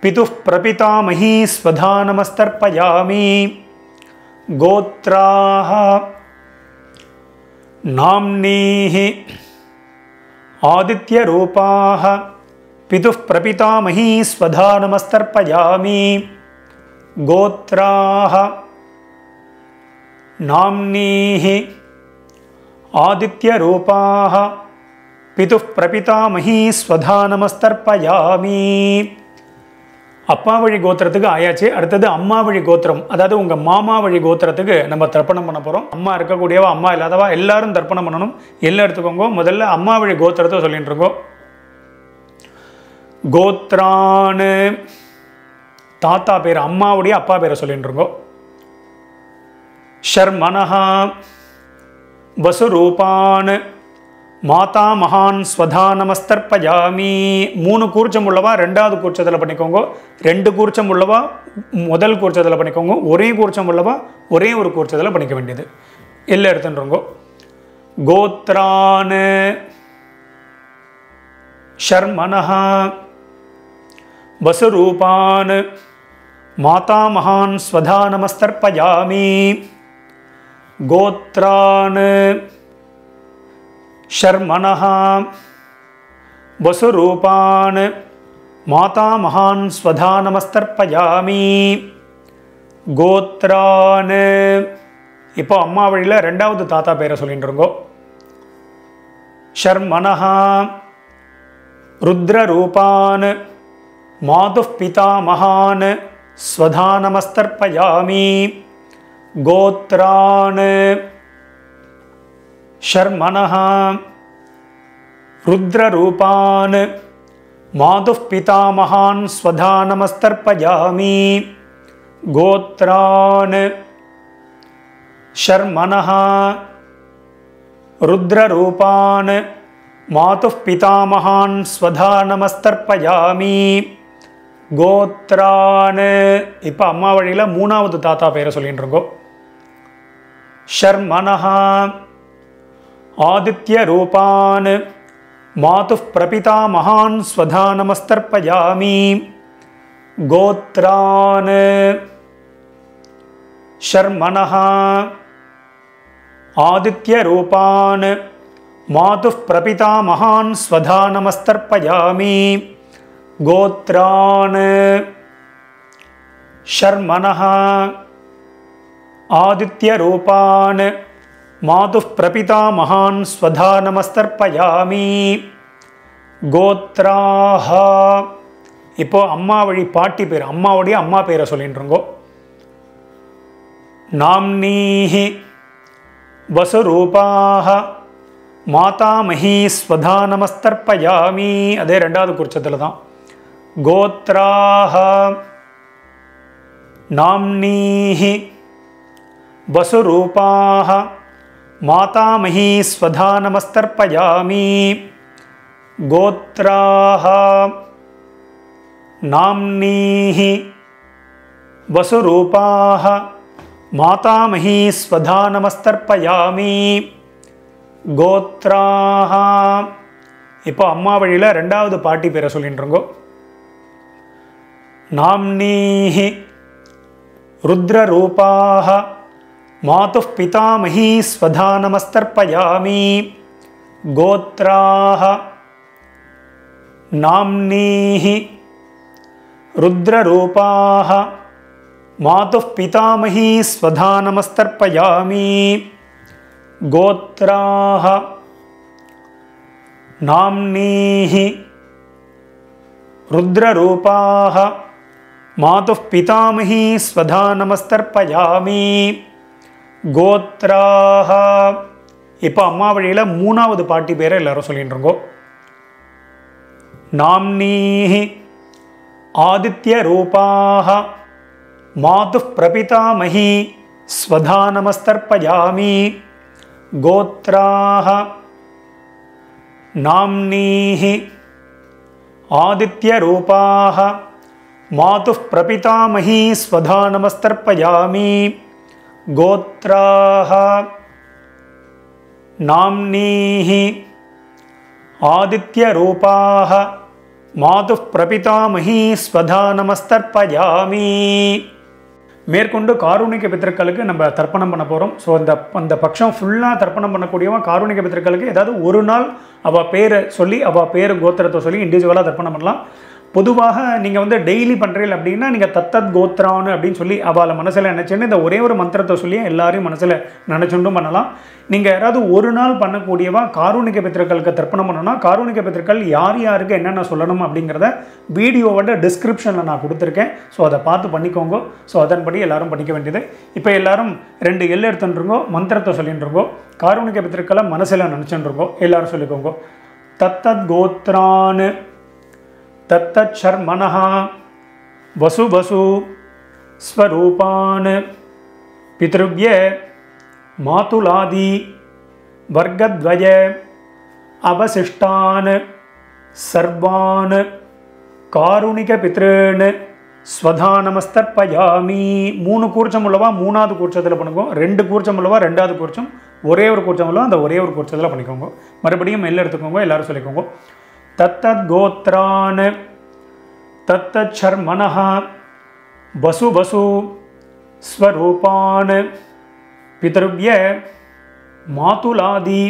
பிதுः பிரபிதாமஹி ஸ்வதானமஸ்தர்ப்பயாமி. கோத்ராஹ நாம்னீஹி ஆதித்ய ரூபாஹ பிதுः பிரபிதாமஹி ஸ்வதானமஸ்தர்ப்பயாமி. கோத்ராஹ நாம்னீஹி ஆதித்ய ரூபாஹ பிதுः பிரபிதாமஹி ஸ்வதானமஸ்தர்ப்பயாமி. அப்பா வழி கோத்திரத்துக்கு ஆயாச்சு. அடுத்தது அம்மா வழி கோத்திரம், அதாவது உங்கள் மாமா வழி கோத்திரத்துக்கு நம்ம தர்ப்பணம் பண்ண போகிறோம். அம்மா இருக்கக்கூடியவா, அம்மா இல்லாதவா எல்லாரும் தர்ப்பணம் பண்ணணும். எல்லாம் எடுத்துக்கோங்க. முதல்ல அம்மா வழி கோத்திரத்தை சொல்லிட்டு இருக்கோம். கோத்ரான்னு தாத்தா பேர், அம்மாவுடைய அப்பா பேரை சொல்லிட்டு இருக்கோம். ஷர்மனஹா வசுரூபான் மாதா மகான் ஸ்வதானமஸ்தர்ப்பயாமி. 3 கூர்ச்சம் உள்ளவா ரெண்டாவது கூர்ச்சத்தில் பண்ணிக்கோங்க, 2 கூர்ச்சம் உள்ளவா முதல் கூர்ச்சத்தில் பண்ணிக்கோங்க, ஒரே கூர்ச்சம் உள்ளவா ஒரே ஒரு கூர்ச்சத்தில் பண்ணிக்க வேண்டியது. எல்லாம் எடுத்துன்றோங்க. கோத்ரான் ஷர்மனஹா வசுரூபான் மாதா மகான் ஸ்வதானமஸ்தர்ப்பயாமி. கோத்ரான் ஷர்மனஹா வசுரூபான் மாதா மகான் ஸ்வதானமஸ்தர்ப்பயாமி. கோத்ரான். இப்போ அம்மா வழியில் ரெண்டாவது தாத்தா பேரை சொல்லிட்டு இருக்கோம். ஷர்மனஹா ருத்ரரூபான் மாதுः பிதாமகான் स्वधा नमस्तर्पयामि गोत्रान् शर्मणः रुद्ररूपान् मातुः पितामहान् स्वधा नमस्तर्पयामि गोत्रान् शर्मणः रुद्ररूपान् मातुः पितामहान् स्वधा नमस्तर्पयामि गोत्रान् இப்போ அம்மா வழியில் மூணாவது தாத்தா பேரை சொல்லிட்டு இருக்கோம். शर्मणः आदित्य रूपान् मातुः प्रपितामहान् स्वधा नमस्तर्पयामि गोत्रान् शर्मणः आदित्य रूपान् मातुः प्रपितामहान् स्वधा नमस्तर्पयामि गोत्रान् शर्मणः आदित्य रूपान् मातुः प्रपितामहान् स्वधा नमस्तर्पयामि गोत्राः இப்போ அம்மா வழி பாட்டி பேர் அம்மாவுடைய அம்மா பேரை சொல்லிட்டு இருக்கோ. नाम्नीः वसुरूपाः मातामही स्वधा नमस्तर्पयामि அதே ரெண்டாவது குறிச்சத்தில் தான். गोत्राः नाम्नीः वसुरूपाः मातामही स्वधा नमस्तर्पयामि गोत्राः नाम्नीः वसुरूपाः मातामही स्वधा नमस्तर्पयामि गोत्राः இப்போ அம்மா வழியில் ரெண்டாவது பாட்டி பேரை சொல்லிட்டு இருக்கோ. नाम्नीः रुद्ररूपाः मातुः पितामही स्वधा नमस्तर्पयामि गोत्राः नाम्नीः रुद्ररूपाः मातुः पितामही स्वधा नमस्तर्पयामि गोत्राः नाम्नीः रुद्ररूपाः मातुः पितामही स्वधा नमस्तर्पयामि गोत्राः இப்போ அம்மா வழியில் மூணாவது பாட்டி பேரை எல்லாரும் சொல்லிட்டு இருக்கோம். नाम्नीः आदित्य रूपाः मातुः प्रपितामही स्वधा नमस्तर्पयामि गोत्राः नाम्नीः आदित्य रूपाः मातुः प्रपितामही स्वधा नमस्तर्पयामि गोत्राः नाम्नीः आदित्य रूपाः मातुः प्रपितामही स्वधा नमस्तर्पयामि மேற்கொண்டு காருணிக பித்ருக்களுக்கு நம்ம தர்ப்பணம் பண்ண போகிறோம். ஸோ அந்த பட்சம் ஃபுல்லாக தர்ப்பணம் பண்ணக்கூடியவன் காருணிக பித்ருக்களுக்கு ஏதாவது ஒரு நாள் அவள் பேரை சொல்லி அவள் பேர் கோத்திரத்தை சொல்லி இண்டிவிஜுவலாக தர்ப்பணம் பண்ணலாம். பொதுவாக நீங்கள் வந்து டெய்லி பண்ணுறீங்க அப்படின்னா நீங்கள் தத்தத் கோத்ரான்னு அப்படின்னு சொல்லி அவளை மனசில் நினச்சின்னு இந்த ஒரே ஒரு மந்திரத்தை சொல்லி எல்லாரையும் மனசில் நினச்சுட்டும் பண்ணலாம். நீங்கள் யாராவது ஒரு நாள் பண்ணக்கூடியவா காருணிக பித்ருக்களுக்கு தர்ப்பணம் பண்ணணும்னா காருணிக பித்ருக்கள் யார் யாருக்கு என்னென்ன சொல்லணும் அப்படிங்கிறத வீடியோவோட டிஸ்கிரிப்ஷனில் நான் கொடுத்துருக்கேன். ஸோ அதை பார்த்து பண்ணிக்கோங்க. ஸோ அதன்படி எல்லாரும் படிக்க வேண்டியது. இப்போ எல்லாரும் 2 எல் எடுத்துட்டுருங்கோ, மந்திரத்தை சொல்லிட்டுருங்கோ, காருணிக பித்ருக்களை மனசில் நினச்சுட்டுருங்கோ. எல்லாரும் சொல்லிக்கோங்க. தத்தத் கோத்ரான் तत्तत् शर्मणः वसु वसु स्वरूपान् पितृव्य मातुलादि वर्गद्वय अवशिष्टान् सर्वान् कारुणिकपितॄन् स्वधा नमस्तर्पयामि. 3 கூர்ச்சம் உள்ளவா 3வது கூர்ச்சத்தில் பண்ணுங்க. 2 கூர்ச்சம் உள்ளவா 2வது கூர்ச்சம், ஒரே ஒரு கூர்ச்சம் உள்ளவா அந்த ஒரே ஒரு கூர்ச்சத்தில் பண்ணிக்கோங்க. மறுபடியும் எல்லாம் எடுத்துக்கோங்க. எல்லாரும் சொல்லிக்கோங்க. तत्तद् गोत्रान् तत्तत् शर्मणः वसु वसु स्वरूपान् पितृव्य मातुलादि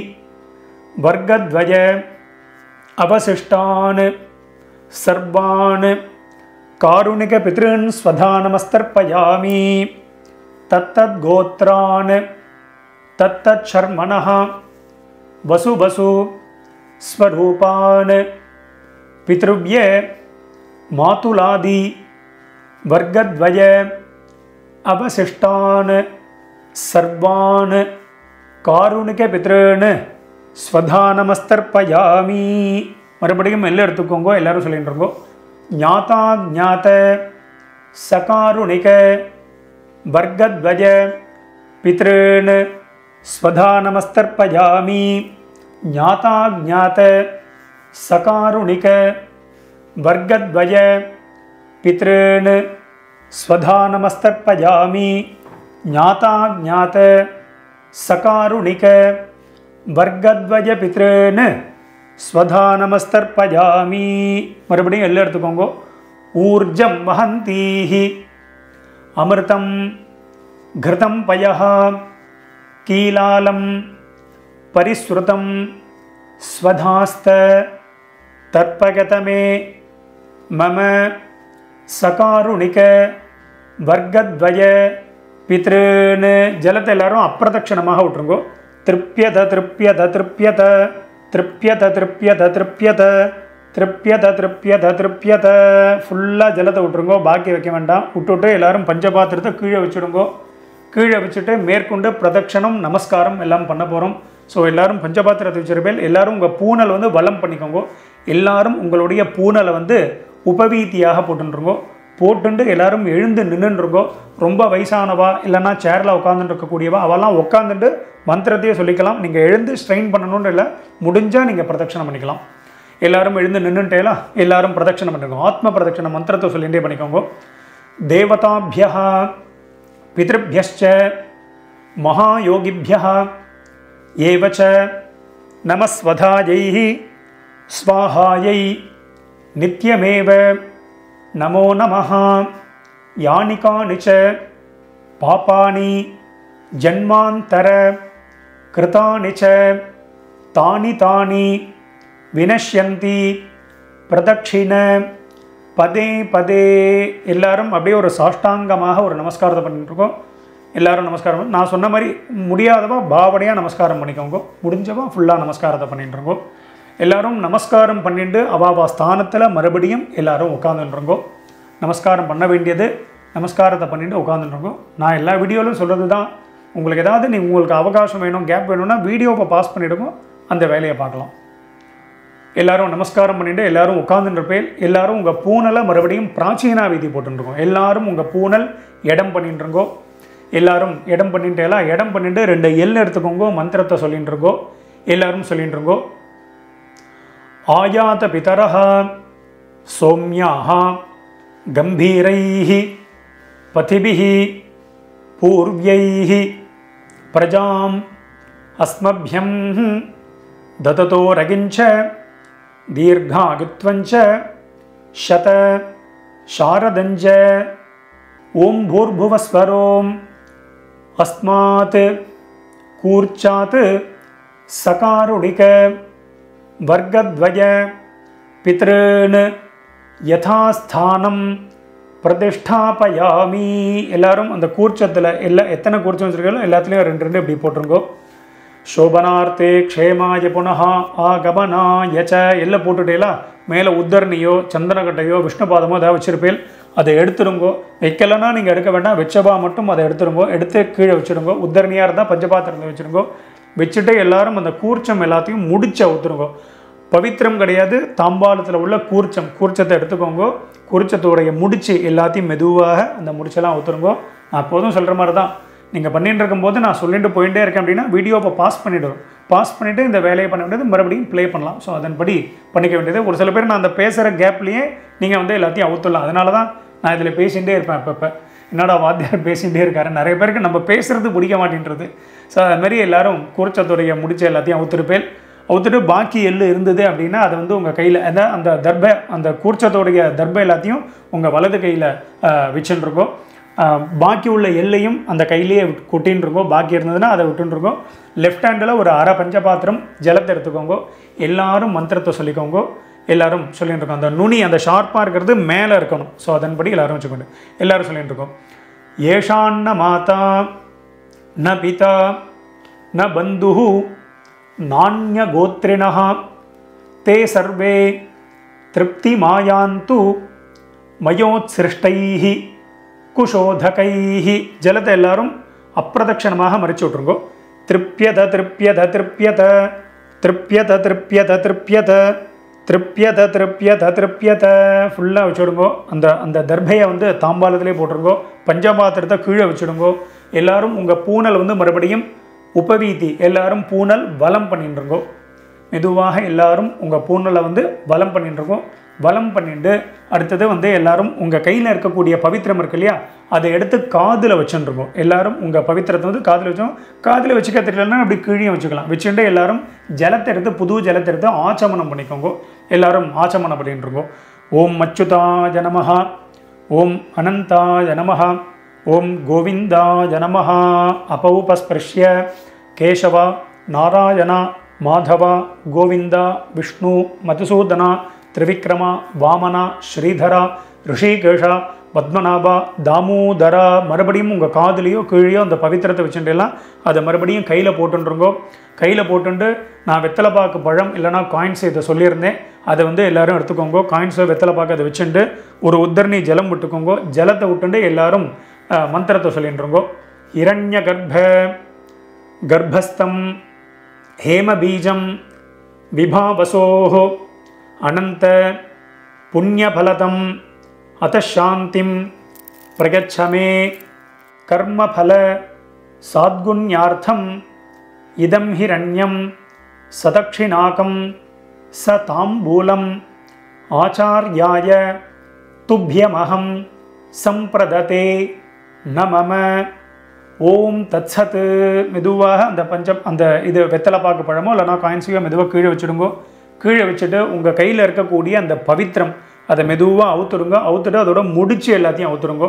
वर्गद्वय अवशिष्टान् सर्वान् कारुणिकपितॄन् स्वधा नमस्तर्पयामि. तत्तद् गोत्रान् तत्तत् शर्मणः वसु वसु स्वरूपान् पितृव्य मातुलादि वर्गद्वय अवशिष्टान् सर्वान् कारुणिकपितॄन् स्वधा नमस्तर्पयामि. மறுபடியும் எல்லாம் எடுத்துக்கோங்க, எல்லாரும் சொல்லிட்டு இருக்கோம். ஞாதா ஞாத சகாருணிக வர்கத்வய பித்ருன் ஸ்வதா நமஸ்தர்ப்பயாமி. ஞாதா ஞாத சகாருணிக வர்கத்வய பித்ருன் ஸ்வதா நமஸ்தர்ப்பயாமி. ஞாதா ஞாத சகாருணிக வர்கத்வய பித்ருன் ஸ்வதா நமஸ்தர்ப்பயாமி. மறுபடியும் எல்லாம் எடுத்துக்கோங்க. ஊர்ஜம் வஹந்தீஹி அமிர்தம் घृतं पयः कीलालं परिश्रुतं स्वधास्त तर्पयतमे मम सकारुणिक वर्गद्वय पितॄन्. ஜலத்தை எல்லாரும் அப்பிரதட்சணமாக விட்டுருங்கோ. திருப்யத திருப்யத திருப்யத திருப்யத திருப்யத திருப்யத திருப்யத திருப்யத திருப்யத. ஃபுல்லாக ஜலத்தை விட்டுருங்கோ, பாக்கி வைக்க வேண்டாம். விட்டுவிட்டு எல்லாரும் பஞ்சபாத்திரத்தை கீழே வச்சுடுங்கோ. கீழே வச்சுட்டு மேற்கொண்டு பிரதட்சணம் நமஸ்காரம் எல்லாம் பண்ண போகிறோம். ஸோ எல்லோரும் பஞ்சபாத்திரத்தை வச்சிருப்பேன். எல்லோரும் உங்கள் பூனல் வந்து வலம் பண்ணிக்கோங்க. எல்லாரும் உங்களுடைய பூனலை வந்து உபவீதியாக போட்டுருங்கோ. போட்டுண்டு எல்லாரும் எழுந்து நின்றுருங்கோ. ரொம்ப வயசானவா இல்லைன்னா சேரில் உட்காந்துட்டு இருக்கக்கூடியவா அவெல்லாம் உட்காந்துட்டு மந்திரத்தையே சொல்லிக்கலாம். நீங்கள் எழுந்து ஸ்ட்ரெயின் பண்ணணும்னு இல்லை, முடிஞ்சால் நீங்கள் பிரதட்சணம் பண்ணிக்கலாம். எல்லாரும் எழுந்து நின்றுட்டேலாம் எல்லாரும் பிரதட்சணம் பண்ணிக்கோங்க. ஆத்ம பிரதட்சண மந்திரத்தை சொல்லிகிட்டே பண்ணிக்கோங்க. தேவதாபியா पितृभ्यश्च महायोगिभ्यः एवच नमस्वधायै स्वाहायै नित्यमेव नमो नमः. यानि कानि च पापानि जन्मान्तर कृतानि च तानि तानि विनश्यन्ति प्रदक्षिण பதே பதே. எல்லாரும் அப்படியே ஒரு சாஷ்டாங்கமாக ஒரு நமஸ்காரத்தை பண்ணிட்டுருக்கோம். எல்லாரும் நமஸ்காரம். நான் சொன்ன மாதிரி முடியாதவா பாவனையாக நமஸ்காரம் பண்ணிக்கோங்க, முடிஞ்சவா ஃபுல்லாக நமஸ்காரத்தை பண்ணிட்டுருங்கோ. எல்லோரும் நமஸ்காரம் பண்ணிட்டு அவாவா ஸ்தானத்தில் மறுபடியும் எல்லோரும் உட்காந்துட்டுருங்கோ. நமஸ்காரம் பண்ண வேண்டியது நமஸ்காரத்தை பண்ணிட்டு உட்காந்துட்டுருங்கோ. நான் எல்லா வீடியோவிலும் சொல்கிறது தான். உங்களுக்கு ஏதாவது உங்களுக்கு அவகாசம் வேணும், கேப் வேணும்னா வீடியோவை பாஸ் பண்ணிவிடுங்க, அந்த வேலையை பார்க்கலாம். எல்லாரும் நமஸ்காரம் பண்ணிட்டு எல்லாரும் உட்காந்துருப்பேன். எல்லாரும் உங்கள் பூனலை மறுபடியும் பிராச்சீனா வீதி போட்டுருக்கோம். எல்லாரும் உங்கள் பூனல் இடம் பண்ணிட்டுருங்கோ. எல்லாரும் இடம் பண்ணிட்டு எல்லாம் இடம் பண்ணிட்டு 2 எல் எடுத்துக்கோங்க. மந்திரத்தை சொல்லிட்டு இருக்கோ. எல்லாரும் சொல்லிட்டு இருக்கோ. ஆயாத பிதரஹ சௌம்யாஹ கம்பீரைஹி பதிபிஹி பூர்வ்யைஹி பிரஜாம் அஸ்மப்யம் தததோ ரகிஞ்ச दीर्घागित्वञ्च शत शारदञ्च ओम भूर्भुवस्वरोम अस्मात् कूर्चात् सकारुणिक वर्गद्वय पितॄन् यथास्थानं प्रतिष्ठापयामि. எல்லாரும் அந்த கூர்ச்சத்தில் எத்தனை கூர்ச்சம் வச்சுருக்கீங்களோ எல்லாத்துலேயும் 2 இப்படி போட்டுருங்கோ. शोभनार्थे क्षेमाय पुनः आगमनाय च எல்லாம் போட்டுட்டேலாம். மேலே உத்தரணியோ சந்தனக்கட்டையோ விஷ்ணுபாதமோ ஏதாவது வச்சுருப்பேன், அதை எடுத்துருங்கோ. வைக்கலைன்னா நீங்கள் எடுக்க வேண்டாம், வச்சபா மட்டும் அதை எடுத்துருங்கோ. எடுத்து கீழே வச்சுருங்கோ. உத்தரணியாக இருந்தால் பஞ்சபாத்திரத்தை வச்சுருங்கோ. வச்சுட்டு எல்லாரும் அந்த கூர்ச்சம் எல்லாத்தையும் முடிச்ச ஊற்றுருங்கோ. பவித்திரம் கிடையாது, தாம்பாளத்தில் உள்ள கூர்ச்சத்தை எடுத்துக்கோங்க. கூர்ச்சத்தோடைய முடிச்சு எல்லாத்தையும் மெதுவாக அந்த முடிச்செல்லாம் ஊற்றுருங்கோ. நான் அப்போதும் சொல்கிற மாதிரி தான், நீங்கள் பண்ணிட்டு இருக்கும்போது நான் சொல்லிட்டு போயிட்டே இருக்கேன் அப்படின்னா வீடியோவை பாஸ் பண்ணிவிடுவோம். பாஸ் பண்ணிவிட்டு இந்த வேலையை பண்ண வேண்டியது மறுபடியும் ப்ளே பண்ணலாம். ஸோ அதன்படி பண்ணிக்க வேண்டியது. ஒரு சில பேர் நான் அந்த பேசுகிற கேப்லேயே நீங்கள் வந்து எல்லாத்தையும் அவுத்துடலாம். அதனால தான் நான் இதில் பேசிகிட்டே இருப்பேன். அப்பப்போ என்னோட வாத்தியார் பேசிகிட்டே இருக்காரு. நிறைய பேருக்கு நம்ம பேசுகிறது பிடிக்க மாட்டேன்றது. ஸோ அதுமாதிரி எல்லோரும் கூர்ச்சத்துடைய முடிச்ச எல்லாத்தையும் அவுத்துருப்பேன். அவுத்துட்டு பாக்கி எள்ளு இருந்தது அப்படின்னா அதை வந்து உங்கள் கையில் அந்த தர்பை, அந்த கூர்ச்சத்தோடைய தர்பை எல்லாத்தையும் உங்கள் வலது கையில் வச்சுருக்கோம். பாக்கி உள்ள எல்லையும் அந்த கையிலேயே கொட்டின்னு இருக்கோம். பாக்கி இருந்ததுன்னா அதை விட்டுருக்கோம். லெஃப்ட் ஹேண்டில் ஒரு அரை பஞ்சபாத்திரம் ஜலத்தை எடுத்துக்கோங்க. எல்லாரும் மந்திரத்தை சொல்லிக்கோங்க. எல்லாரும் சொல்லிட்டு இருக்கோம். அந்த நுனி அந்த ஷார்ப்பாக இருக்கிறது மேலே இருக்கணும். ஸோ அதன்படி எல்லாரும் வச்சுக்கோங்க. எல்லாரும் சொல்லிட்டு இருக்கோம். ஏஷான்ன மாதா ந பிதா ந பந்து நானிய கோத்ரிணः தே சர்வே திருப்தி மாயாந்து மயோத்சிருஷ்டைः குஷோதகைஹி. ஜலத்தை எல்லாரும் அப்பிரதட்சணமாக மறிச்சு விட்ருங்கோ. திருப்யத திருப்யத திருப்யத திருப்யத திருப்யத திருப்யத திருப்யத திருப்யத திருப்யத ஃபுல்லாக வச்சுடுங்கோ. அந்த அந்த தர்பையை வந்து தாம்பாலத்திலே போட்டுருங்கோ. பஞ்சபாத்திரத்தை கீழே வச்சுடுங்கோ. எல்லாரும் உங்கள் பூனல் வந்து மறுபடியும் உபவீதி, எல்லாரும் பூனல் வலம் பண்ணிட்டுருங்கோ. மெதுவாக எல்லாரும் உங்கள் பூனலை வந்து வலம் பண்ணிட்டுருக்கோம். வலம் பண்ணிட்டு அடுத்தது வந்து எல்லாரும் உங்கள் கையில் இருக்கக்கூடிய பவித்திரம் இருக்கு இல்லையா, அதை எடுத்து காதில் வச்சுருக்கோம். எல்லாரும் உங்கள் பவித்திரத்தை வந்து காதில் வச்சோம். காதில் வச்சுக்க தெரியலன்னா அப்படி கீழே வச்சுக்கலாம். வச்சுட்டு எல்லாரும் ஜலத்தை எடுத்து, புது ஜலத்தை எடுத்து ஆச்சமனம் பண்ணிக்கோங்க. எல்லாரும் ஆச்சமனம் பண்ணிட்டுருக்கோம். ஓம் அச்சுதாய நமஹ, ஓம் அனந்தாய நமஹ, ஓம் கோவிந்தாய நமஹ. அபௌபஸ்பிருஷ்ய கேசவ நாராயண மாதவ கோவிந்தா விஷ்ணு மதுசூதனா திரிவிக்ரமா வாமனா ஸ்ரீதரா ரிஷிகேஷா பத்மநாபா தாமோதரா. மறுபடியும் உங்கள் காதுலேயோ கீழேயோ அந்த பவித்திரத்தை வச்சுட்டுலாம் அதை மறுபடியும் கையில் போட்டுருங்கோ. கையில் போட்டுட்டு நான் வெத்தலைப்பாக்கு பழம் இல்லைனா காயின்ஸ் இதை சொல்லியிருந்தேன், அதை வந்து எல்லோரும் எடுத்துக்கோங்க. காயின்ஸோ வெத்தலைப்பாக்கு அதை வச்சுட்டு ஒரு உத்தரணி ஜலம் விட்டுக்கோங்க. ஜலத்தை விட்டுட்டு எல்லாரும் மந்திரத்தை சொல்லிட்டுருங்கோ. இரண்ய கர்ப்பஸ்தம் ஹேமபீஜம் விபாவசோஹ அனந்த புண்ணியபலதம் அத்தசாந்திம் பிரகச்சமே கர்மபல சாத்குண்யார்த்தம் இதம் ஹிரண்யம் சதக்ஷிணாகம் ச தாம்பூலம் ஆச்சார்யாய துப்யமஹம் சம்பிரததே நமம. ஓம் தத்சத். மெதுவாக அந்த இது வெத்தலைப்பாக்கு பழமோ இல்லைனா காயின்ஸையோ மெதுவாக கீழே வச்சுடுங்கோ. கீழே வச்சுட்டு உங்கள் கையில் இருக்கக்கூடிய அந்த பவித்திரம் அதை மெதுவாக அவுத்துடுங்க. அவுத்துட்டு அதோட முடிச்சு எல்லாத்தையும் அவுத்துடுங்கோ.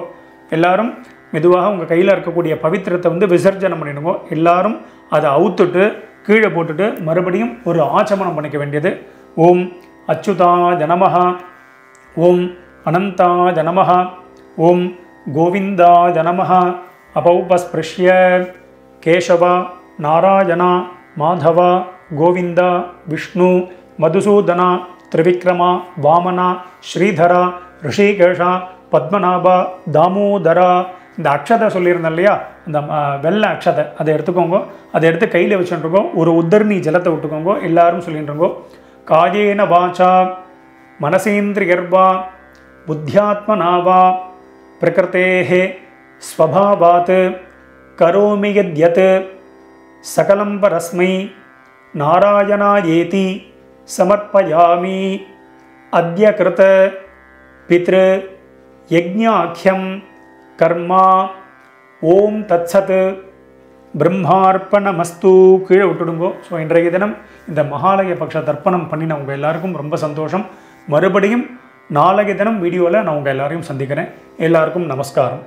எல்லாரும் மெதுவாக உங்கள் கையில் இருக்கக்கூடிய பவித்திரத்தை வந்து விசர்ஜனம் பண்ணிடுங்க. எல்லாரும் அதை அவுத்துட்டு கீழே போட்டுட்டு மறுபடியும் ஒரு ஆச்சமனம் பண்ணிக்க வேண்டியது. ஓம் அச்சுதாய நமஹ, ஓம் அனந்தாய நமஹ, ஓம் கோவிந்தாய நமஹ. அபௌபஸ்பிருஷ்ய கேசவ நாராயண மாதவ கோவிந்தா விஷ்ணு மதுசூதனா திரிவிக்ரமா வாமனா ஸ்ரீதரா ரிஷிகேஷா பத்மநாபா தாமோதரா. இந்த அக்ஷதை சொல்லியிருந்தேன் இல்லையா, அந்த வெள்ளை அக்ஷதை அதை எடுத்துக்கோங்க. அதை எடுத்து கையில் வச்சுட்டுருக்கோ. ஒரு உத்தரணி ஜலத்தை விட்டுக்கோங்க. எல்லாரும் சொல்லிட்டுருங்கோ. காயேன வாச்சா மனசேந்திரியர்வா புத்தியாத்மனாவா பிரகிருதேஹே ஸ்வபாவாத் கரோமி யத்யத் சகலம் பரஸ்மை நாராயணாயேதி சமர்ப்பயாமி அத்ய கிருத பித்ரு யஜ்ஞாக்யம் கர்மா. ஓம் தத்சத் பிரம்மார்ப்பணமஸ்து. கீழே விட்டுடுங்கோ. ஸோ இன்றைய தினம் இந்த மகாலய பக்ஷ தர்ப்பணம் பண்ணின உங்கள் எல்லாருக்கும் ரொம்ப சந்தோஷம். மறுபடியும் நாளைய தினம் வீடியோவில் நான் உங்கள் எல்லாரையும் சந்திக்கிறேன். எல்லாருக்கும் நமஸ்காரம்.